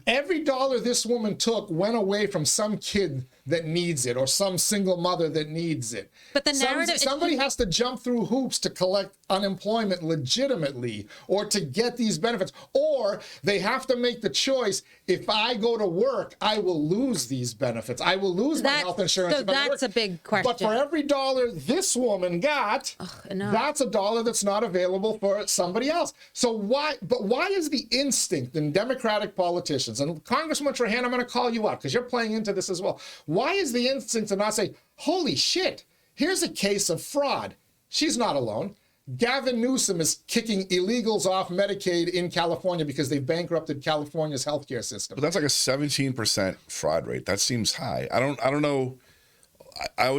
Every dollar this woman took went away from some kid that needs it or some single mother that needs it. But the narrative- somebody has to jump through hoops to collect unemployment legitimately or to get these benefits. Or they have to make the choice, if I go to work, I will lose these benefits. I will lose my health insurance. So if I go to that's work. a big question. But for every dollar this woman got, no. that's a dollar that's not available for somebody else. So why is the instinct in Democratic politicians, and Congressman Trahan, I'm going to call you out because you're playing into this as well. Why is the instinct to not say, holy shit, here's a case of fraud. She's not alone. Gavin Newsom is kicking illegals off Medicaid in California because they bankrupted California's healthcare system. But that's like a 17% fraud rate. That seems high. I don't know.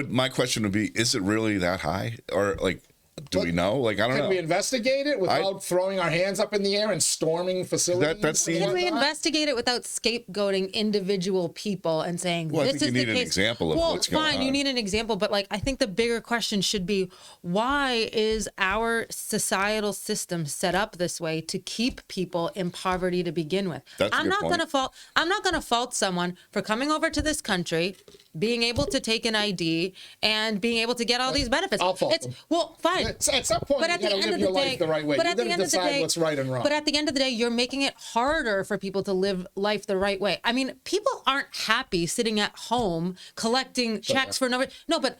My question would be, is it really that high? Or like, do we know? Like, I don't know. Can we investigate it without throwing our hands up in the air and storming facilities? That seems- Can we investigate it without scapegoating individual people and saying Well, I this think is you the need an case? example of well, what's going fine, on. you need an example, but like I think the bigger question should be, why is our societal system set up this way to keep people in poverty to begin with? That's a I'm good not point. gonna fault. I'm not gonna fault someone for coming over to this country, being able to take an ID, and being able to get all these benefits. I'll fault them. Well, fine. At some point, But you at the gotta end live of your the life day, the right way. but You at the gotta end of the decide day, what's right and wrong. But at the end of the day, you're making it harder for people to live life the right way. I mean, people aren't happy sitting at home collecting checks for no. But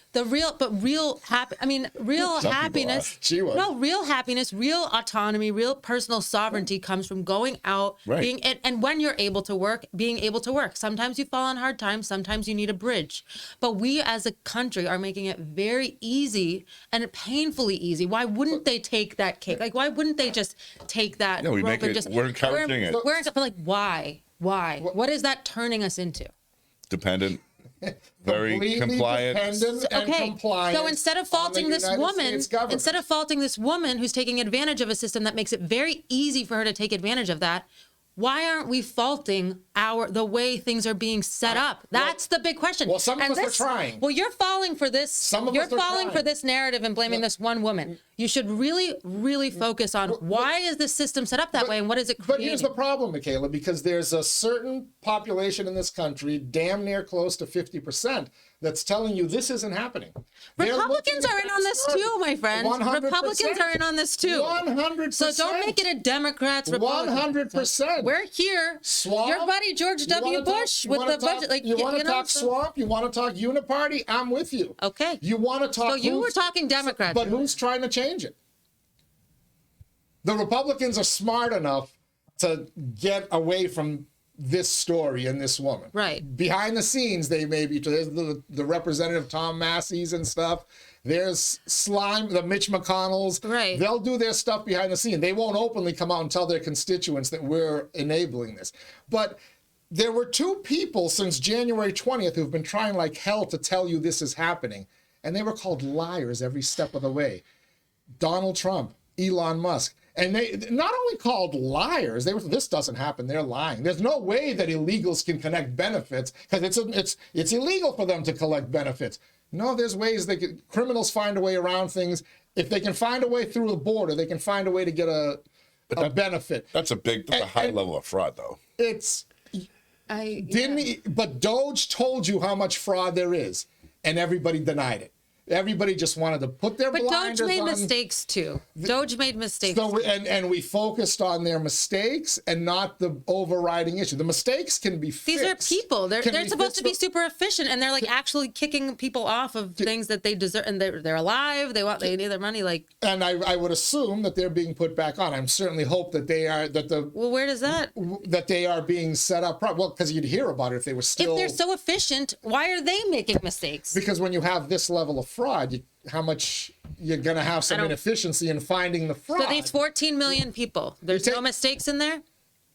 real happiness. She was. No, real happiness, real autonomy, real personal sovereignty comes from going out, Right. being and when you're able to work, being able to work. Sometimes you fall on hard times. Sometimes you need a bridge. But we as a country are making it very easy and painfully easy. Why wouldn't they take that cake? Like, why wouldn't they just take that? No, we rope make and it- just, we're encouraging it. but like, why? What is that turning us into? Dependent, very Completely compliant. dependent and Okay, compliant so instead of on the faulting this United woman, States government. instead of faulting this woman who's taking advantage of a system that makes it very easy for her to take advantage of that, why aren't we faulting the way things are being set up? That's the big question. well, some of And us are trying. Well, you're falling for this. Some of you're us are falling trying. for this narrative and blaming this one woman. You should really, really focus on why is this system set up that way and what is it creating? But here's the problem, Michaela, because there's a certain population in this country, damn near close to 50%, that's telling you this isn't happening. They're Republicans looking are at in on this story. too, my friend. 100%. Republicans are in on this too. 100%. So don't make it a Democrats, Republicans. 100%. We're here. Swamp. Your buddy George You W. wanna talk- Bush you with wanna the budget. Like you want to know, talk so- swamp? You want to talk uniparty? I'm with you. Okay. You want to talk? So you were talking Democrats. but who's trying to change it? The Republicans are smart enough to get away from this story and this woman. Right. Behind the scenes, they may be. There's the representative Tom Massey's and stuff. There's the Mitch McConnells. Right. They'll do their stuff behind the scene. They won't openly come out and tell their constituents that we're enabling this. But there were two people since January 20th who've been trying like hell to tell you this is happening. And they were called liars every step of the way. Donald Trump, Elon Musk. And they not only called liars, they were, this doesn't happen, they're lying. There's no way that illegals can collect benefits because it's illegal for them to collect benefits. No, there's ways criminals find a way around things. If they can find a way through the border, they can find a way to get a benefit. That's a high level of fraud, though. But Doge told you how much fraud there is, and everybody denied it. Everybody just wanted to put their blinders Doge made on. mistakes too. Doge made mistakes. So we focused on their mistakes and not the overriding issue. The mistakes can be fixed. These are people. They're Can be supposed to be fixed, super efficient, and they're like actually kicking people off of things that they deserve, and they're alive. They need their money. Like, and I would assume that they're being put back on. I certainly hope that they are well, where does that? that they are being set up. Well, because you'd hear about it if they were still. If they're so efficient, why are they making mistakes? Because when you have this level of fraud, how much you're going to have some inefficiency in finding the fraud. So these 14 million people, there's no mistakes in there?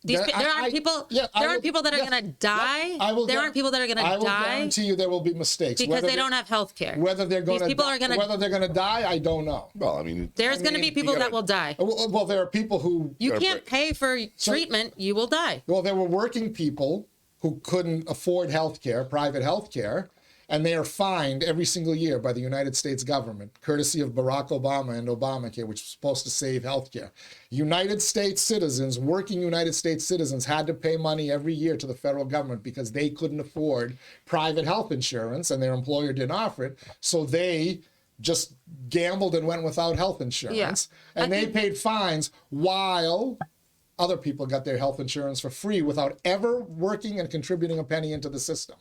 There aren't people. Yeah, there aren't people that are yes, going to die. yeah, I will there aren't people that are going to die. I will guarantee you there will be mistakes because they don't have health care. Whether they're going These to people are gonna, whether they're going to die, I don't know. Well, I mean, there's going to be people that will die. Well, there are people who You can't pay for treatment. You will die. Well, there were working people who couldn't afford health care, private health care, and they are fined every single year by the United States government, courtesy of Barack Obama and Obamacare, which was supposed to save health care. United States citizens, working United States citizens, had to pay money every year to the federal government because they couldn't afford private health insurance and their employer didn't offer it. So they just gambled and went without health insurance. Yeah. And they paid fines while other people got their health insurance for free without ever working and contributing a penny into the system.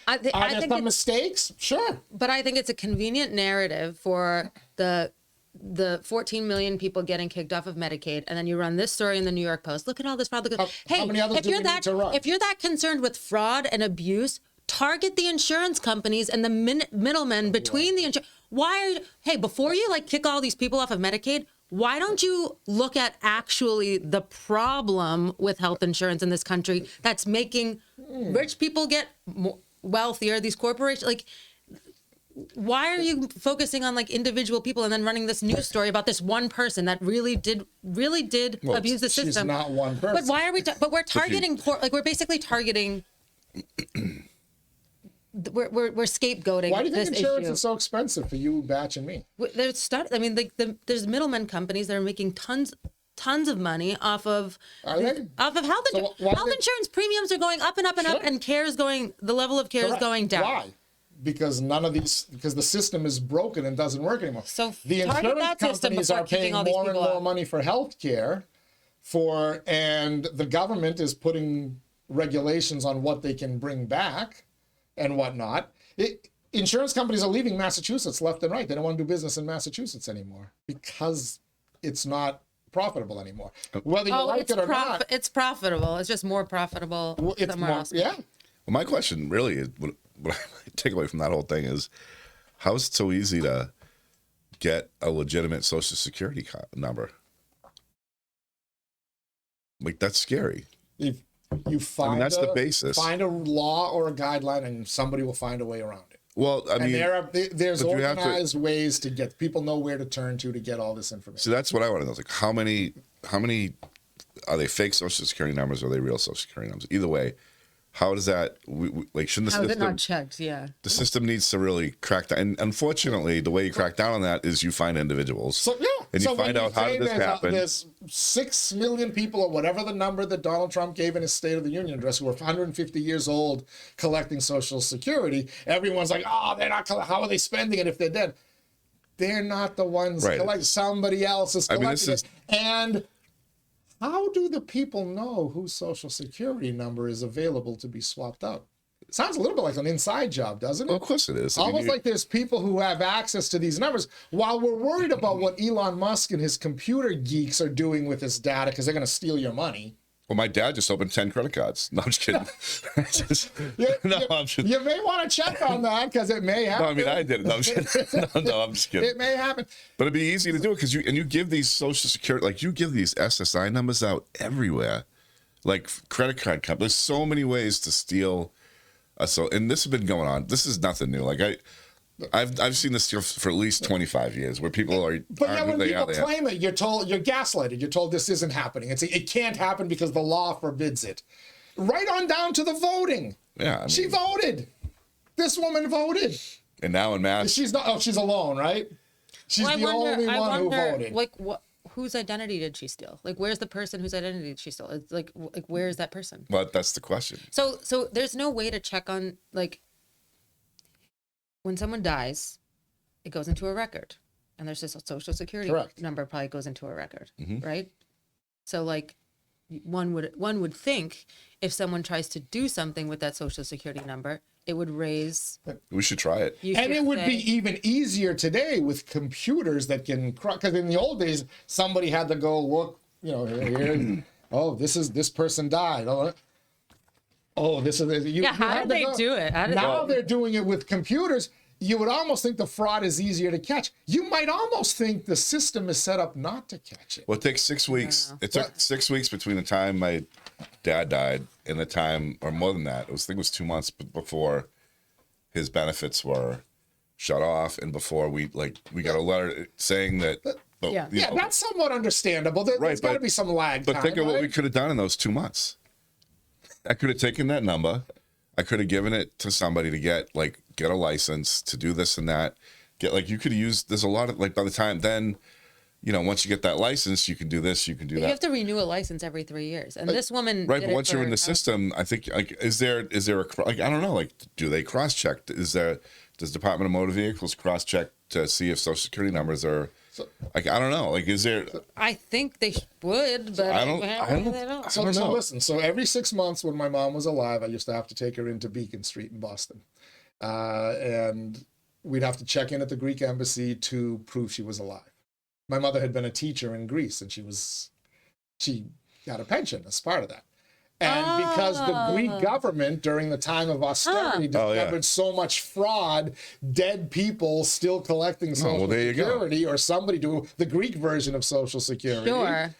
Are there some mistakes? Sure. But I think it's a convenient narrative for the 14 million people getting kicked off of Medicaid, and then you run this story in the New York Post. Look at all this fraud. Hey, how many others do we need to run? if you're that concerned with fraud and abuse, target the insurance companies and the middlemen between the insurance. Hey, before you kick all these people off of Medicaid, why don't you look at actually the problem with health insurance in this country that's making rich people get wealthier, these corporations, why are you focusing on individual people and then running this news story about this one person that really did abuse the system? She's not one person. But why are we, but we're targeting, we're basically targeting, we're scapegoating. Why do you think this insurance issue. is so expensive for you, Batch, and me? There's middlemen companies that are making tons of money off of health insurance. Health insurance premiums are going up and up and up, and the level of care is going down. Why? Because because the system is broken and doesn't work anymore. So the insurance companies are paying more and more money for health care, and the government is putting regulations on what they can bring back and whatnot. Insurance companies are leaving Massachusetts left and right. They don't want to do business in Massachusetts anymore because it's not profitable anymore. Whether you like it or not. It's profitable. It's just more profitable somewhere else. Yeah. well, my question really is, what I take away from that whole thing is, how is it so easy to get a legitimate Social Security number? That's scary. If you find that's the basis. Find a law or a guideline, and somebody will find a way around it. Well, I mean, there's organized ways to get people know where to turn to get all this information. So that's what I want to know. How many are they fake Social Security numbers or are they real Social Security numbers? Either way, how does that shouldn't the system? How is it not checked? Yeah. The system needs to really crack down. And unfortunately, the way you crack down on that is you find individuals. So yeah. And you find out how did this happen. There's 6 million people, or whatever the number that Donald Trump gave in his State of the Union address, who are 150 years old collecting Social Security. Everyone's like, oh, they're not. How are they spending it if they're dead? They're not the ones collecting. Somebody else is collecting it. And how do the people know whose Social Security number is available to be swapped out? It sounds a little bit like an inside job, doesn't it? Well, of course it is. Almost like there's people who have access to these numbers while we're worried about what Elon Musk and his computer geeks are doing with this data because they're going to steal your money. Well, my dad just opened 10 credit cards. No, I'm just kidding. You may want to check on that because it may happen. No, I mean, I did it. No, I'm just kidding. No, I'm just kidding. It may happen. But it'd be easy to do it because you give these Social Security, you give these SSI numbers out everywhere, like credit card companies. There's so many ways to steal. And this has been going on. This is nothing new. I've seen this for at least 25 years where people are. But yeah, when people claim it, you're gaslighted. You're told this isn't happening. It can't happen because the law forbids it. Right on down to the voting. Yeah, I mean, she voted. This woman voted. And now in Mass, she's not. Oh, she's alone, right? She's the only one who voted. Whose identity did she steal? Where's the person whose identity did she steal? It's where is that person? Well, that's the question. So there's no way to check on when someone dies, it goes into a record, and there's just a Social Security number probably goes into a record, right? So one would think if someone tries to do something with that Social Security number, it would raise. We should try it. And it would be even easier today with computers that can, because in the old days, somebody had to go look, here, oh, this person died. Oh, this is, how did they do it? Now they're doing it with computers. you would almost think the fraud is easier to catch. You might almost think the system is set up not to catch it. Well, it takes 6 weeks. It took 6 weeks between the time my dad died and the time, or more than that. I think it was 2 months before his benefits were shut off, and before we got a letter saying that. But, Yeah. you know, That's somewhat understandable. There's got to be some lag But time, think of what right? we could have done in those 2 months. I could have taken that number. I could have given it to somebody to get a license to do this and that. You could have used, there's a lot of, by the time then, once you get that license, you can do this, you can do You that. have to renew a license every 3 years, and this woman Right, did but it once you're in the for- system, I think is there a I don't know, do they cross check? Does Department of Motor Vehicles cross check to see if Social Security numbers are I don't know, is there? I think they would, but I don't they don't. So know. listen, so every 6 months when my mom was alive, I used to have to take her into Beacon Street in Boston. And we'd have to check in at the Greek embassy to prove she was alive. My mother had been a teacher in Greece, and she got a pension as part of that. And because the Greek government during the time of austerity discovered so much fraud, dead people still collecting Social there you go. Security, or somebody do the Greek version of Social Security. Sure.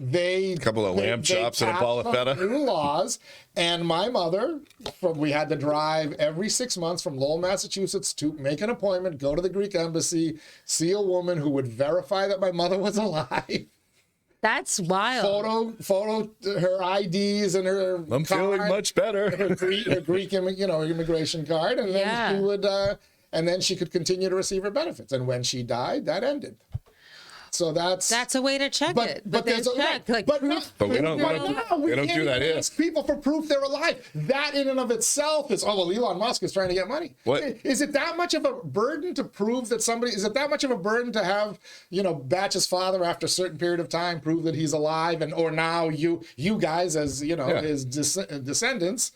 A couple of lamb chops and a ball of passed feta. New laws, and my mother, we had to drive every 6 months from Lowell, Massachusetts, to make an appointment, go to the Greek embassy, see a woman who would verify that my mother was alive. That's wild. Photo her IDs and her. I'm feeling much better. Her Greek, immigration card, and then she would, and then she could continue to receive her benefits. And when she died, that ended. So that's a way to check it. But there's there's check. But we don't do that here. ask people for proof they're alive. That in and of itself is, Elon Musk is trying to get money. What? Is it that much of a burden to prove that somebody, is it that much of a burden to have, Batch's father after a certain period of time prove that he's alive, and or now you guys as, his descendants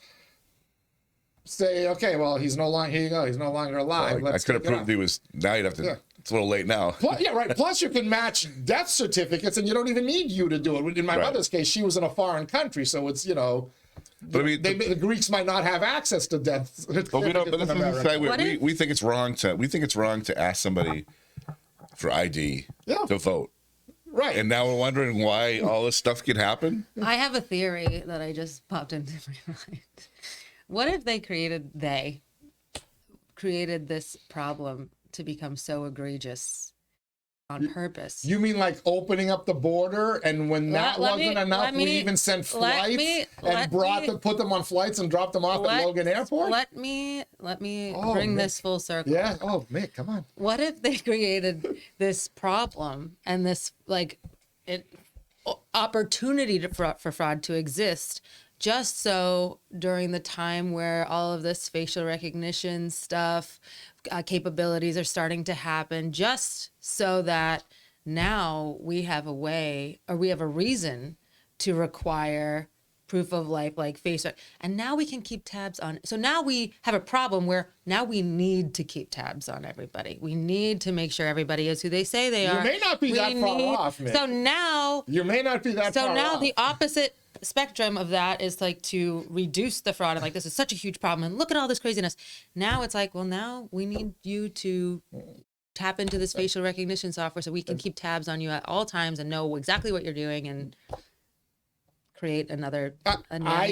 say, okay, well, he's no longer, here you go, he's no longer alive. I could have proved he was, now you'd have to, it's a little late now. Plus, you can match death certificates, and you don't even need you to do it. In my mother's case, she was in a foreign country, so it's But I mean, the Greeks might not have access to death certificates. But we don't. But in this is the America. thing, we think it's wrong to. We think it's wrong to ask somebody for ID to vote. Right. And now we're wondering why all this stuff can happen. I have a theory that I just popped into my mind. What if they created this problem to become so egregious on purpose? You mean like opening up the border, and when that wasn't enough, we even sent flights put them on flights and dropped them off at Logan Airport? Let me bring this full circle. Yeah. Oh, Mick, come on. What if they created this problem and this opportunity for fraud to exist, just so during the time where all of this facial recognition stuff, capabilities are starting to happen, just so that now we have a way, or we have a reason to require proof of life, like face, and now we can keep tabs on. So now we have a problem where now we need to keep tabs on everybody. We need to make sure everybody is who they say they are. You may not be that far off, Mick. So now you may not be that far off. So now the opposite spectrum of that is to reduce the fraud, and this is such a huge problem, and look at all this craziness. Now it's now we need you to tap into this facial recognition software so we can keep tabs on you at all times and know exactly what you're doing and create another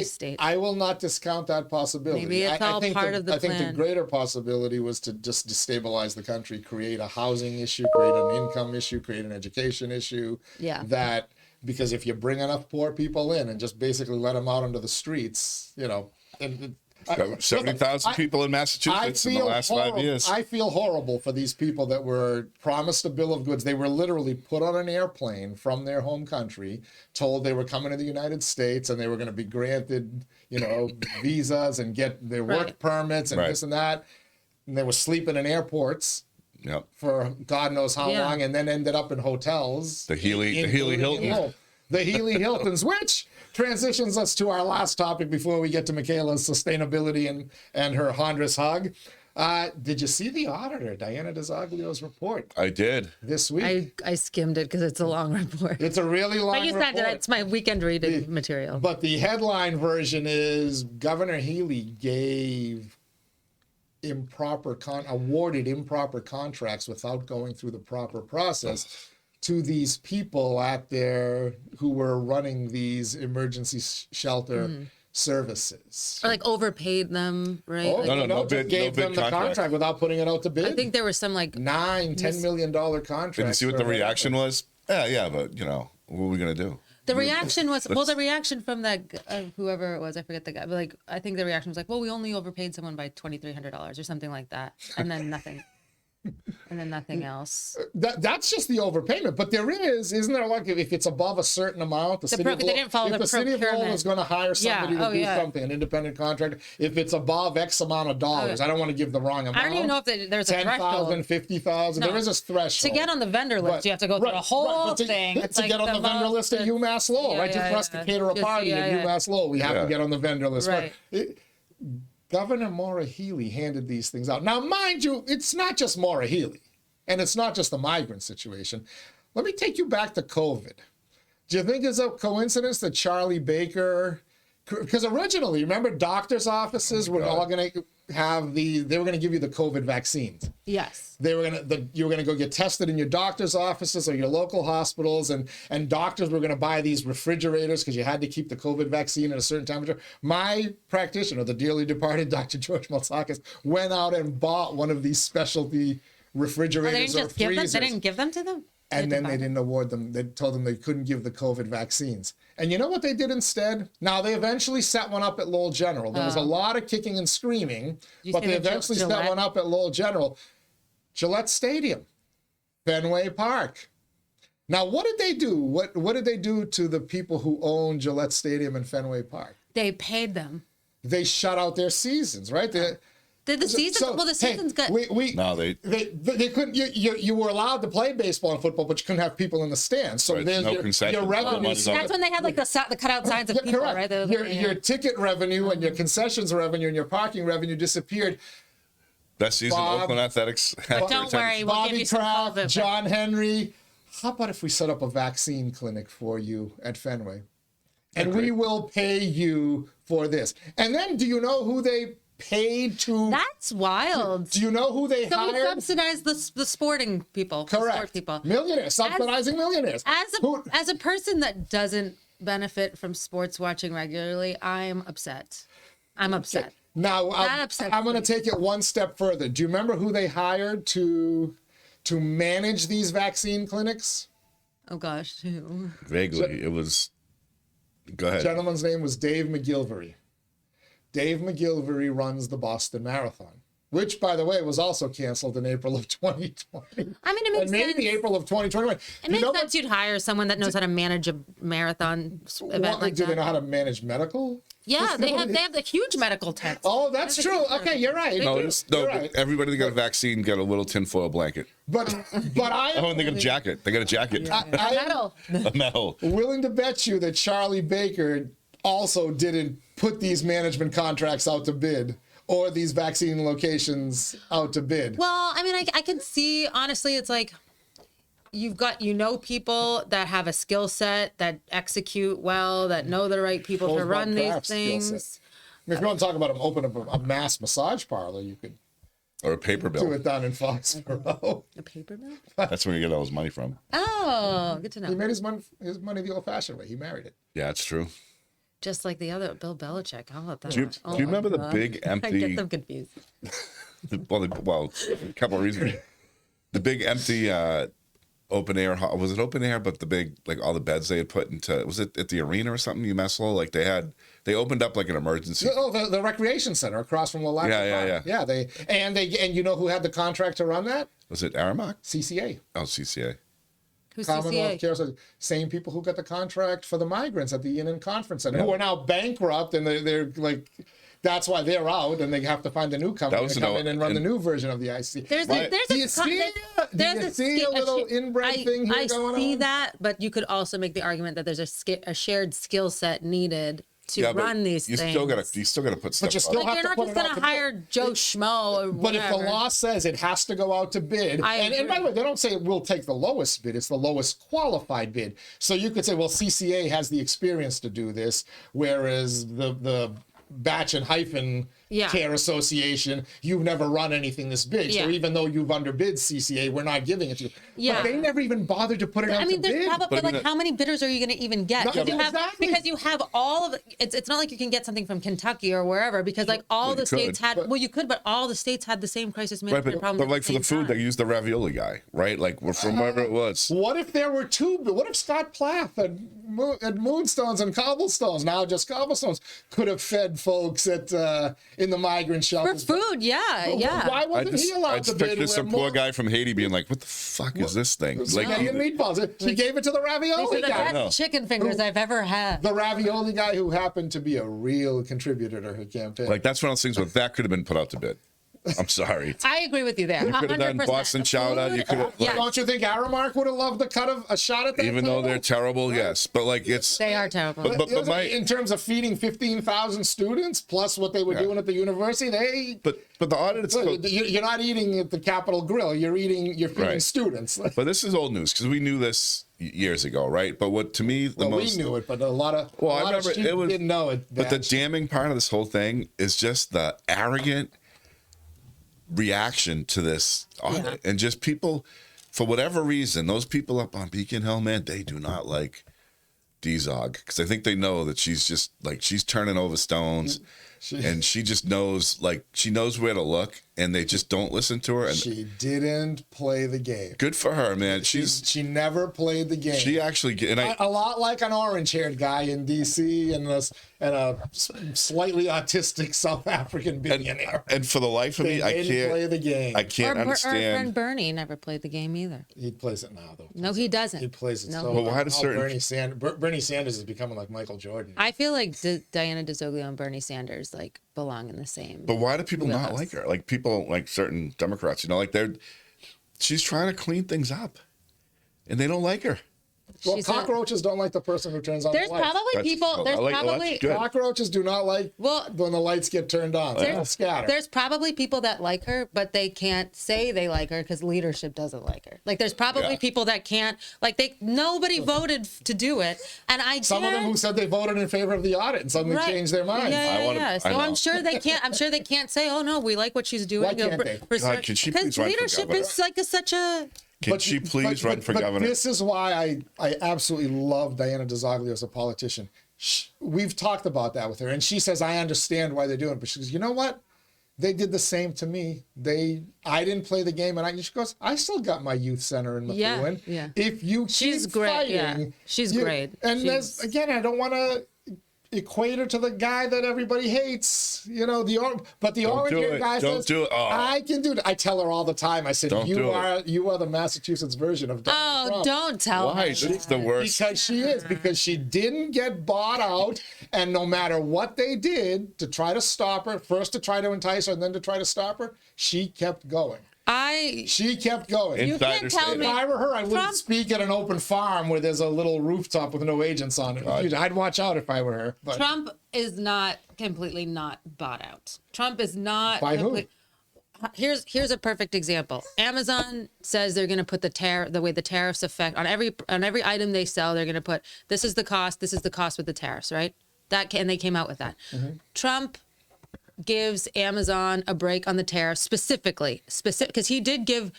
state. I will not discount that possibility. Maybe it's all part of the plan. I think the greater possibility was to just destabilize the country, create a housing issue, create an income issue, create an education issue. Yeah. Because if you bring enough poor people in and just basically let them out onto the streets, 70,000 people in Massachusetts in the last 5 years. I feel horrible for these people that were promised a bill of goods. They were literally put on an airplane from their home country, told they were coming to the United States and they were going to be granted, visas and get their work permits and this and that. And they were sleeping in airports. Yep. For God knows how long, and then ended up in hotels. The Healy Hilton. The Healy Hiltons, which transitions us to our last topic before we get to Michaela's sustainability and her Honduras hug. Did you see the auditor, Diana DeZoglio's report? I did. This week. I skimmed it because it's a long report. It's a really long report. But you said it's my weekend reading material. But the headline version is Governor Healy gave awarded improper contracts without going through the proper process to these people who were running these emergency shelter services. Or like overpaid them, right? Oh, Like, no just gave them the contract without putting it out to bid. I think there was some like $10 million contract. Did you see what the reaction was? Yeah, but what are we gonna do? the reaction was the reaction from that whoever it was, I forget the guy, but like I think the reaction was like, well, we only overpaid someone by $2,300 or something like that, and then nothing. And then nothing else. That's just the overpayment. But isn't there like if it's above a certain amount, the city of Lowell is going to hire somebody to do something, an independent contractor. If it's above X amount of dollars, I don't want to give the wrong amount. I don't even know if there's a threshold. 10,000, 50,000. There is a threshold. To get on the vendor list, you have to go through the whole thing. To get on the vendor list at UMass Lowell, right? Just for us to cater a party at UMass Lowell, we have to get on the vendor list. Right. Governor Maura Healey handed these things out. Now, mind you, it's not just Maura Healey, and it's not just the migrant situation. Let me take you back to COVID. Do you think it's a coincidence that Charlie Baker, because originally, remember, doctors' offices were all going to have they were going to give you the COVID vaccines. Yes. You were going to go get tested in your doctor's offices or your local hospitals, and doctors were going to buy these refrigerators because you had to keep the COVID vaccine at a certain temperature. My practitioner, the dearly departed Dr. George Maltzakis, went out and bought one of these specialty refrigerators or freezers. They didn't give them to them? And then they didn't award them. They told them they couldn't give the COVID vaccines. And you know what they did instead? Now, they eventually set one up at Lowell General. There was a lot of kicking and screaming, but they eventually set one up at Lowell General. Gillette Stadium, Fenway Park. Now, what did they do? What did they do to the people who own Gillette Stadium and Fenway Park? They paid them. They shut out their seasons, right? The seasons got. No, they couldn't. You were allowed to play baseball and football, but you couldn't have people in the stands. So there's your revenue. That's when they had like the cutout signs of people, correct. right? Your ticket revenue and your concessions revenue and your parking revenue disappeared. Best season Oakland Athletics. Don't worry, we'll give Bobby you some Kraft, COVID. John Henry. How about if we set up a vaccine clinic for you at Fenway, and we will pay you for this? And then, do you know who they paid to? That's wild. Do you know who they hired? We subsidize the sporting people. Correct. Sport people. Millionaires, subsidizing millionaires. As a person that doesn't benefit from sports watching regularly, I'm upset. I'm upset. Okay. Now, I'm going to take it one step further. Do you remember who they hired to manage these vaccine clinics? Oh, gosh. Vaguely. It was... Go ahead. The gentleman's name was Dave McGilvery. Dave McGilvery runs the Boston Marathon, which, by the way, was also canceled in April of 2020. I mean, it makes sense. Maybe April of 2021. It makes sense you'd hire someone that knows how to manage a marathon event like that. Do they know how to manage medical? Yeah, they have the huge medical tents. Oh, that's true. Okay, you're right. No, everybody that got a vaccine got a little tinfoil blanket. But I... Oh, and they got a jacket. They got a jacket. Metal. A metal. Willing to bet you that Charlie Baker also didn't put these management contracts out to bid or these vaccine locations out to bid. Well, I mean, I can see, honestly, it's like you've got, people that have a skill set, that execute well, that know the right people to run these things. I mean, if you want to talk about open up a mass massage parlor, you could. Or a paper bill. Do it down in Foxborough. A paper bill? That's where you get all his money from. Oh, good to know. He made his money the old-fashioned way. He married it. Yeah, it's true. Just like the other Bill Belichick. How about that? Do you remember the big empty? I get them confused. well, a couple of reasons. The big empty open air. Was it open air? But the big, like all the beds they had put into. Was it at the arena or something? UMass Lowell? Like they opened up like an emergency. Oh, the recreation center across from the Yeah. Yeah. And you know who had the contract to run that? Was it Aramark? CCA. Oh, CCA. Who's Commonwealth CCA? Care Society. Same people who got the contract for the migrants at the Inn and Conference Center, who are now bankrupt, and they're like, that's why they're out, and they have to find a new company to come in and run the new version of the IC. There's Do you see a little inbred thing here going on? I see that, but you could also make the argument that there's a shared skill set needed to run these things. You still gotta put stuff. But you still have you're to not put just it going out to to hire bid. Joe Schmo or whatever. But if the law says it has to go out to bid, and by the way, they don't say we'll take the lowest bid, it's the lowest qualified bid. So you could say, well, CCA has the experience to do this, whereas the Bach and Hyphen Care Association, you've never run anything this big. So even though you've underbid CCA, we're not giving it to you. But they never even bothered to put it out to bid. Probably, but how many bidders are you going to even get? Because you have all of it's not like you can get something from Kentucky or wherever, because like all the states had, you could, but all the states had the same crisis management problem. But like for the food, they used the ravioli guy, right? Like from wherever it was. What if there were two? What if Scott Plath at Moonstones and Cobblestones, now just Cobblestones, could have fed folks at in the migrant shelters for food? Why wasn't he allowed to bid? I just picture some poor guy from Haiti being like, "What the fuck is this thing?" Like meatballs. He gave it to the ravioli guy. Best chicken fingers I've ever had. The ravioli guy who happened to be a real contributor to her campaign. Like that's one of those things where that could have been put out to bid. I'm sorry. I agree with you there. You could have done Boston chowder. You could have. Don't you think Aramark would have loved the cut of a shot at that? Even though they're terrible, yes. But like they are terrible. But in terms of feeding 15,000 students plus what they were doing at the university, But the audit. You're not eating at the Capitol Grill. You're feeding students. But this is old news because we knew this years ago, right? But what to me we knew it, but a lot of didn't know it. But the damning part of this whole thing is just the arrogant reaction to this audit, and just people, for whatever reason, those people up on Beacon Hill, man, they do not like DZOG because I think they know that she's just like she's turning over stones, and she just knows she knows where to look, and they just don't listen to her. And she didn't play the game. Good for her, man. She never played the game. She actually a lot like an orange-haired guy in D.C. and a slightly autistic South African billionaire. And for the life of me, I can't play the game. I can't understand. Our friend Bernie never played the game either. He plays it now, though. No, he doesn't. He plays it. No. So well, why does Bernie Sanders is becoming like Michael Jordan. I feel like Diana DeZoglio and Bernie Sanders belong in the same. But why do people not like her? Like people like certain Democrats, she's trying to clean things up, and they don't like her. Well, cockroaches don't like the person who turns on the lights. Cockroaches do not like when the lights get turned on. They'll scatter. There's probably people that like her, but they can't say they like her because leadership doesn't like her. Like there's probably people that can't. Nobody voted to do it, and some of them who said they voted in favor of the audit and suddenly changed their minds. So I'm sure they can't. I'm sure they can't say, "Oh no, we like what she's doing." Why can't they? God, can she please run for leadership governor? is such a. Can she please run for governor? This is why I absolutely love Diana DeZoglio as a politician. We've talked about that with her, and she says, I understand why they're doing it. But she goes, you know what? They did the same to me. I didn't play the game, and she goes, I still got my youth center in Methuen. Yeah. If you keep fighting, she's great. And again, I don't want to equate her to the guy that everybody hates, but the orange guy says, I can do it. I tell her all the time. I said, you are the Massachusetts version of Donald Trump. Don't tell her. Why? It's the worst. Because she didn't get bought out, and no matter what they did to try to stop her, first to try to entice her and then to try to stop her, she kept going. She kept going. You can't tell me. If I were her, I wouldn't speak at an open farm where there's a little rooftop with no agents on it. I'd watch out if I were her. But. Trump is not completely not bought out. Trump is not. By who? Here's a perfect example. Amazon says they're going to put the way the tariffs affect on every item they sell. They're going to put this is the cost. This is the cost with the tariffs, right? And they came out with that. Mm-hmm. Trump gives Amazon a break on the tariffs specific because he did give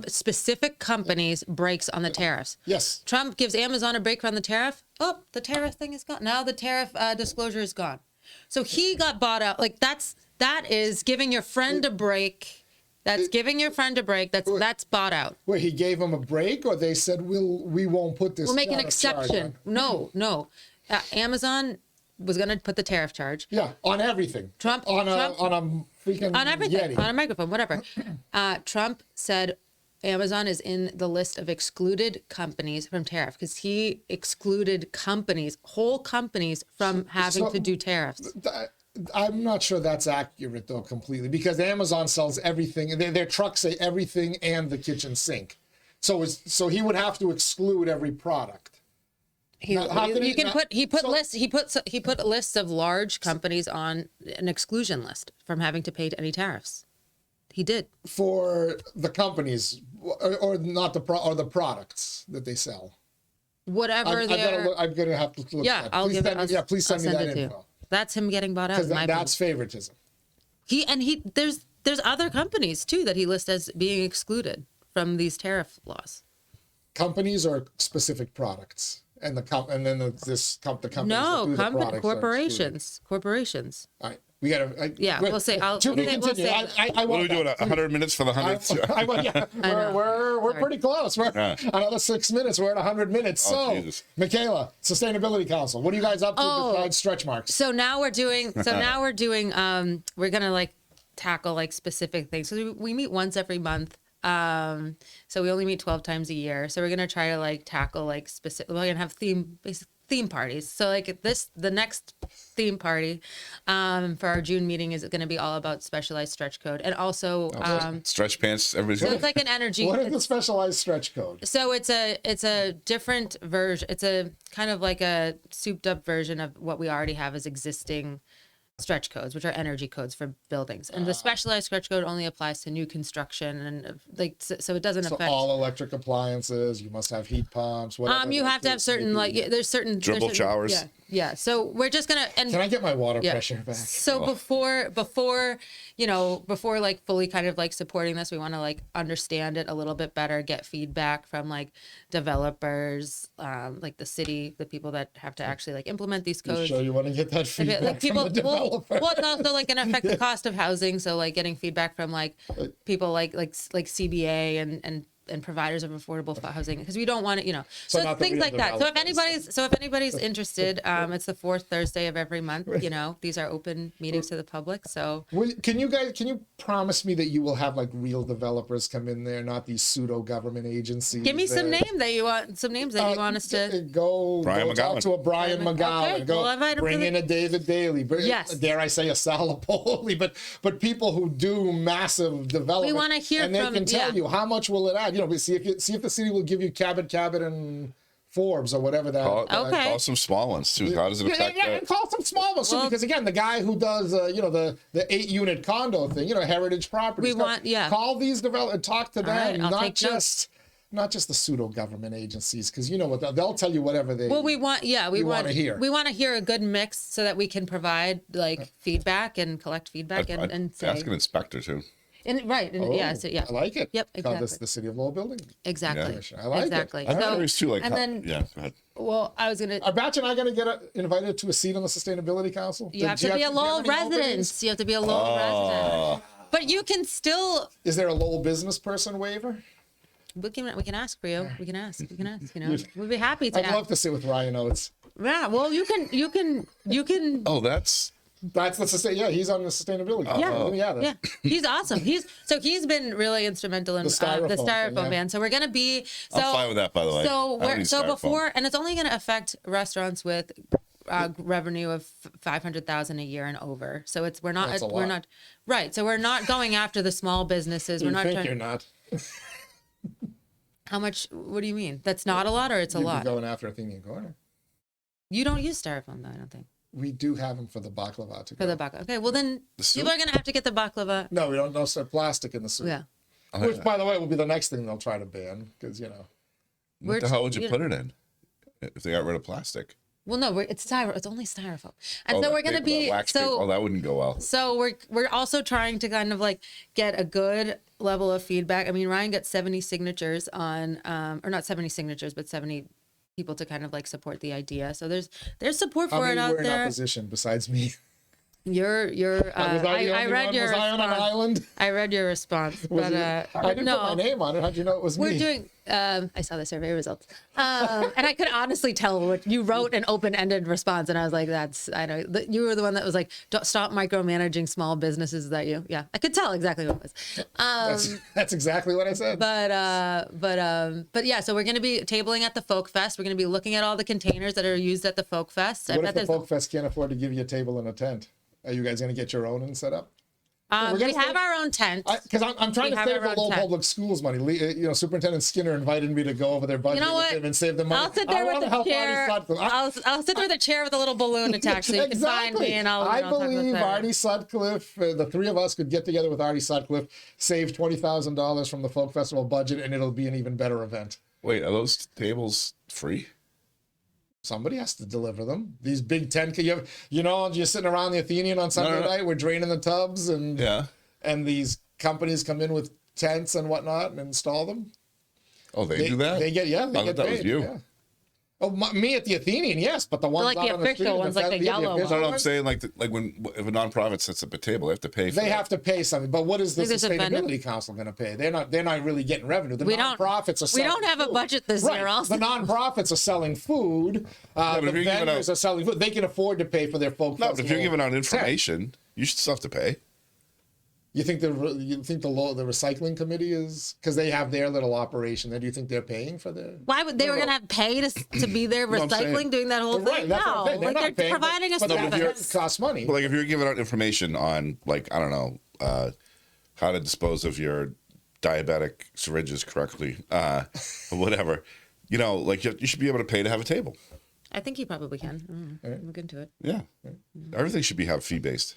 specific companies breaks on the tariffs. Yes. Trump gives Amazon a break on the tariff. Oh, the tariff thing is gone. Now the tariff disclosure is gone. So he got bought out. That is giving your friend a break. That's giving your friend a break. That's bought out. Wait, he gave him a break, or they said we won't put this. We'll make an exception. No. Amazon was going to put the tariff charge. Yeah, on everything. Trump on a freaking on everything, Yeti. on a microphone, whatever. Trump said Amazon is in the list of excluded companies from tariff because he excluded whole companies from having to do tariffs. I'm not sure that's accurate though completely because Amazon sells everything. Their trucks say everything and the kitchen sink. So he would have to exclude every product. He put lists of large companies on an exclusion list from having to pay any tariffs. He did for the companies or not or the products that they sell. Whatever I'm gonna have to look. Yeah, Please send me that info. That's him getting bought out. Because that's favoritism. There's other companies too that he lists as being excluded from these tariff laws. Companies or specific products, and the companies that do the products Corporations. All right, we gotta. We'll say. To be continued. I What are we doing? 100 minutes for the 100th? We're pretty close. We're another 6 minutes. We're at 100 minutes. So, Jesus. Michaela, Sustainability Council. What are you guys up to besides stretch marks? So now we're doing. We're gonna like tackle like specific things. So we meet once every month. So we only meet 12 times a year. So we're gonna try to like tackle like specific. We're gonna have theme parties. So like the next theme party for our June meeting is going to be all about specialized stretch code, and also stretch pants. Everybody's so it's like an energy. What is the specialized stretch code? So it's a different version. It's a kind of like a souped up version of what we already have as existing stretch codes, which are energy codes for buildings, and the specialized stretch code only applies to new construction, and like so it doesn't affect all electric appliances. You must have heat pumps. Whatever you have to have certain there's certain dribble showers. Yeah. So we're just gonna. And can I get my water pressure back? So before like fully kind of like supporting this, we want to like understand it a little bit better, get feedback from like developers, like the city, the people that have to actually like implement these codes. You sure you want to get that feedback like people, from the developer? Well, it's also like gonna affect the cost of housing. So like getting feedback from like people like CBA and providers of affordable housing, because we don't want to, so things like that. So if anybody's interested, it's the fourth Thursday of every month. These are open meetings to the public. So can you promise me that you will have like real developers come in there, not these pseudo government agencies? Give me some names that you want us to go talk to a Brian McGowan. Okay, bring in a David Daly. Yes. Dare I say a Sal Napoli, but people who do massive development. We want to hear and they can tell you how much will it add. We see if the city will give you cabot and Forbes or whatever that. Call some small ones too. How does it affect that? Call some small ones too, because again, the guy who does the 8-unit condo thing, Heritage Properties. Call these developers, talk to them, not just the pseudo government agencies, because you know what they'll tell you whatever they. Well, we want to hear. We want to hear a good mix so that we can provide like feedback and collect feedback and say. Ask an inspector too. I like it. Yep, exactly. This the City of Lowell building. Exactly. Yeah. I like exactly. it. I thought it was too like. And then, go ahead. Well, I was gonna. Are Batch and I gonna get invited to a seat on the Sustainability Council? You have to be a Lowell resident. You have to be a Lowell resident. But you can still. Is there a Lowell business person waiver? We can ask for you. We can ask. We'd be happy to. I'd love to sit with Ryan Oates. Yeah. Well, you can. Oh, that's the he's on the sustainability. Yeah. He's awesome. He's been really instrumental in the styrofoam ban. So we're gonna be. I'm fine with that, by the way. So before, and it's only gonna affect restaurants with revenue of $500,000 a year and over. So we're not right. So we're not going after the small businesses. You're not. How much? What do you mean? That's not a lot, or it's a lot? Going after Athenian Corner. You don't use styrofoam, though. I don't think. We do have them for the baklava to go. For the baklava. Okay, well then people are gonna have to get the baklava. No, we don't. No plastic in the soup. Yeah. Which, by the way, will be the next thing they'll try to ban, because What the hell would you put it in if they got rid of plastic? Well, no, it's only styrofoam, and so we're gonna be that wouldn't go well. So we're also trying to kind of like get a good level of feedback. I mean, Ryan got 70 signatures on, or not 70 signatures, but 70 people to kind of like support the idea. So there's support for it out there. How many were in opposition besides me? I read your response. Was I on an island? I read your response, but I didn't put my name on it. How'd you know it was me? We're doing. I saw the survey results, and I could honestly tell what you wrote an open-ended response, and I was like, I know you were the one that was like, don't stop micromanaging small businesses. Is that you? Yeah, I could tell exactly what it was. That's exactly what I said. But yeah, so we're going to be tabling at the Folk Fest. We're going to be looking at all the containers that are used at the Folk Fest. What if the Folk Fest can't afford to give you a table and a tent? Are you guys going to get your own and set up? We have our own tent. Because I'm trying to save the Lowell Public Schools money. Superintendent Skinner invited me to go over their budget with him and save them money. I'll sit there with the chair. I'll sit there with a chair with a little balloon attached, so you can find me, and I believe Artie Sutcliffe, the three of us could get together with Artie Sutcliffe, save $20,000 from the Folk Festival budget, and it'll be an even better event. Wait, are those tables free? Somebody has to deliver them. These big tent, you're sitting around the Athenian on Sunday night. We're draining the tubs, and these companies come in with tents and whatnot and install them. Oh, they do that? They get paid. That was you. Yeah. Oh, me at the Athenian, yes, but the ones like out the on the street, official ones, like the yellow official No, ones, I'm saying like if a nonprofit sets up a table, they have to pay for they have to pay something. But what is the There's a vendor- Sustainability Council going to pay? They're not really getting revenue. The We don't- nonprofits are We selling don't have a food. budget this Right. year. Also, The nonprofits are selling food. but The if you're giving vendors are selling food. They can afford to pay for their folk. No, but if you're festival giving out tent. information, you should still have to pay. You think the recycling committee is, because they have their little operation there? Do you think they're paying for their? why would they were gonna have pay to be there I'm saying. recycling, doing that whole Right, thing? that's what No, I'm saying. like not they're paying, providing a but the service. event costs money. But like if you're giving out information on like I don't know how to dispose of your diabetic syringes correctly, or whatever, like you should be able to pay to have a table. I think you probably can. Look into it. Yeah, everything should have fee based.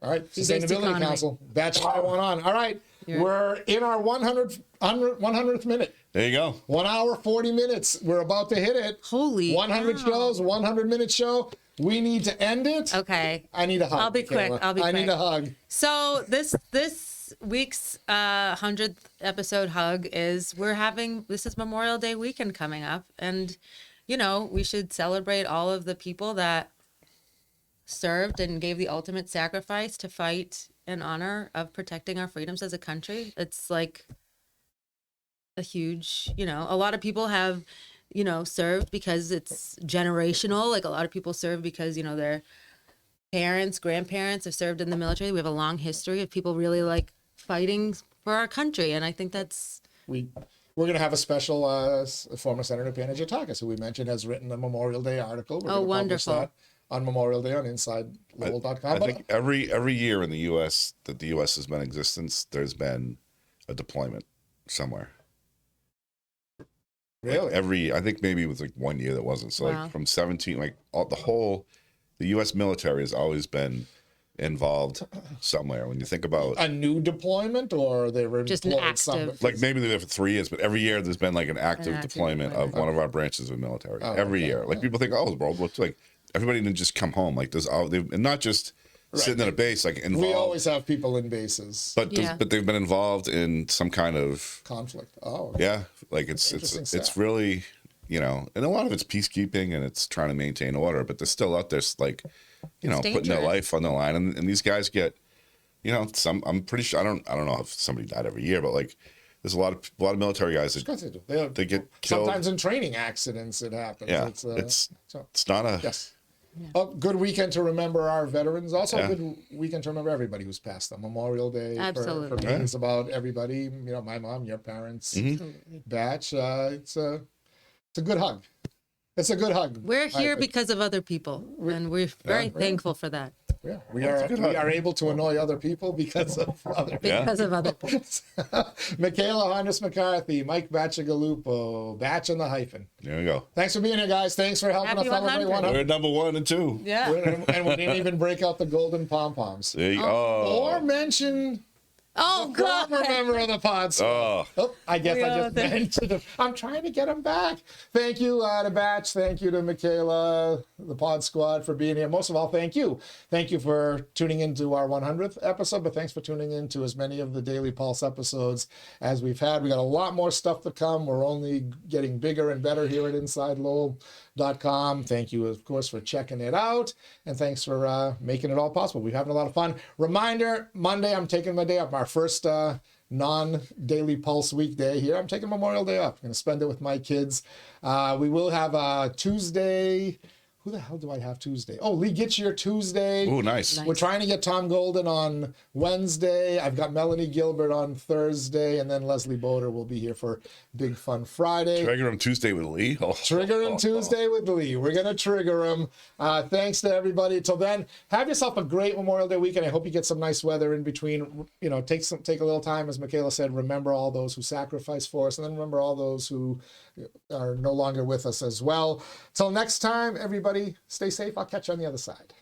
All right, Fee-based Sustainability economy. Council. That's what I want on. All right, we're in our 100th minute. There you go. 1 hour, 40 minutes. We're about to hit it. Holy 100 cow. shows, 100-minute show. We need to end it. Okay. I need a hug. I'll be quick. Michaela. I need a hug. So this week's 100th episode hug is this is Memorial Day weekend coming up, and we should celebrate all of the people that served and gave the ultimate sacrifice to fight in honor of protecting our freedoms as a country. It's like a huge, a lot of people have, served because it's generational. Like a lot of people serve because, their parents, grandparents have served in the military. We have a long history of people really like fighting for our country. And I think that's... We're going to have a special former Senator Pana Jatakas, who we mentioned has written a Memorial Day article. We're Oh, gonna publish wonderful. that on Memorial Day on InsideLowell.com. I think every year in the U.S. that the U.S. has been in existence, there's been a deployment somewhere. Really? I think maybe it was like 1 year that wasn't. So Wow. like from 17, like the U.S. military has always been involved somewhere. When you think about A new deployment, or they were Just an deployed active- somewhere? like maybe they're there for 3 years, but every year there's been like an active active deployment of deployment. one of our branches of military. Oh, every okay. year, like people think, oh, World War II. Like everybody didn't just come home. Like and not just sitting at a base, like involved. We always have people in bases. but Yeah. but they've been involved in some kind of Conflict. Oh, okay. yeah, like it's Interesting it's stuff. really and a lot of it's peacekeeping and it's trying to maintain order, but they're still out there like putting their dangerous. life on the line, and these guys get some. I'm pretty sure I don't know if somebody died every year, but like there's a lot of military guys Of course they do. they get killed. Sometimes in training accidents it happens. Yeah, It's it's not a yes. A good weekend to remember our veterans. Also, Yeah. a good weekend to remember everybody who's passed them. Memorial Day for Absolutely. me is about everybody. My mom, your parents, Mm-hmm. batch. It's a good hug. It's a good hug. We're I here think. because of other people, and we're very thankful for that. Yeah, we are able to annoy other people because of other people. Because of other people. Michaela Harness McCarthy, Mike Batchagalupo, Batch and the Hyphen. there we go. Thanks for being here, guys. Thanks for helping Happy us celebrate 100. 100. We're number 1 and 2. Yeah. And we didn't even break out the golden pom poms. There you Or mention Oh, God. former member of the pod. Oh, I guess I just thank- mentioned him. I'm trying to get him back. Thank you to Batch. Thank you to Michaela, the Pod Squad, for being here. Most of all, thank you. Thank you for tuning into our 100th episode, but thanks for tuning into as many of the Daily Pulse episodes as we've had. We got a lot more stuff to come. We're only getting bigger and better here at InsideLowell.com. Thank you, of course, for checking it out, and thanks for making it all possible. We're having a lot of fun. Reminder, Monday, I'm taking my day off. Our first non-Daily Pulse weekday here. I'm taking Memorial Day off. I'm going to spend it with my kids. We will have Tuesday. Who the hell do I have Tuesday? Oh, Lee Gitchier Tuesday. oh, nice. We're trying to get Tom Golden on Wednesday. I've got Melanie Gilbert on Thursday, and then Leslie Boder will be here for Big Fun Friday. Trigger him Tuesday with Lee. Oh. Trigger him Tuesday with Lee. We're going to trigger him. Thanks to everybody. Till then, have yourself a great Memorial Day weekend. I hope you get some nice weather in between. Take a little time, as Michaela said, remember all those who sacrificed for us, and then remember all those who are no longer with us as well. Till next time, everybody, stay safe. I'll catch you on the other side.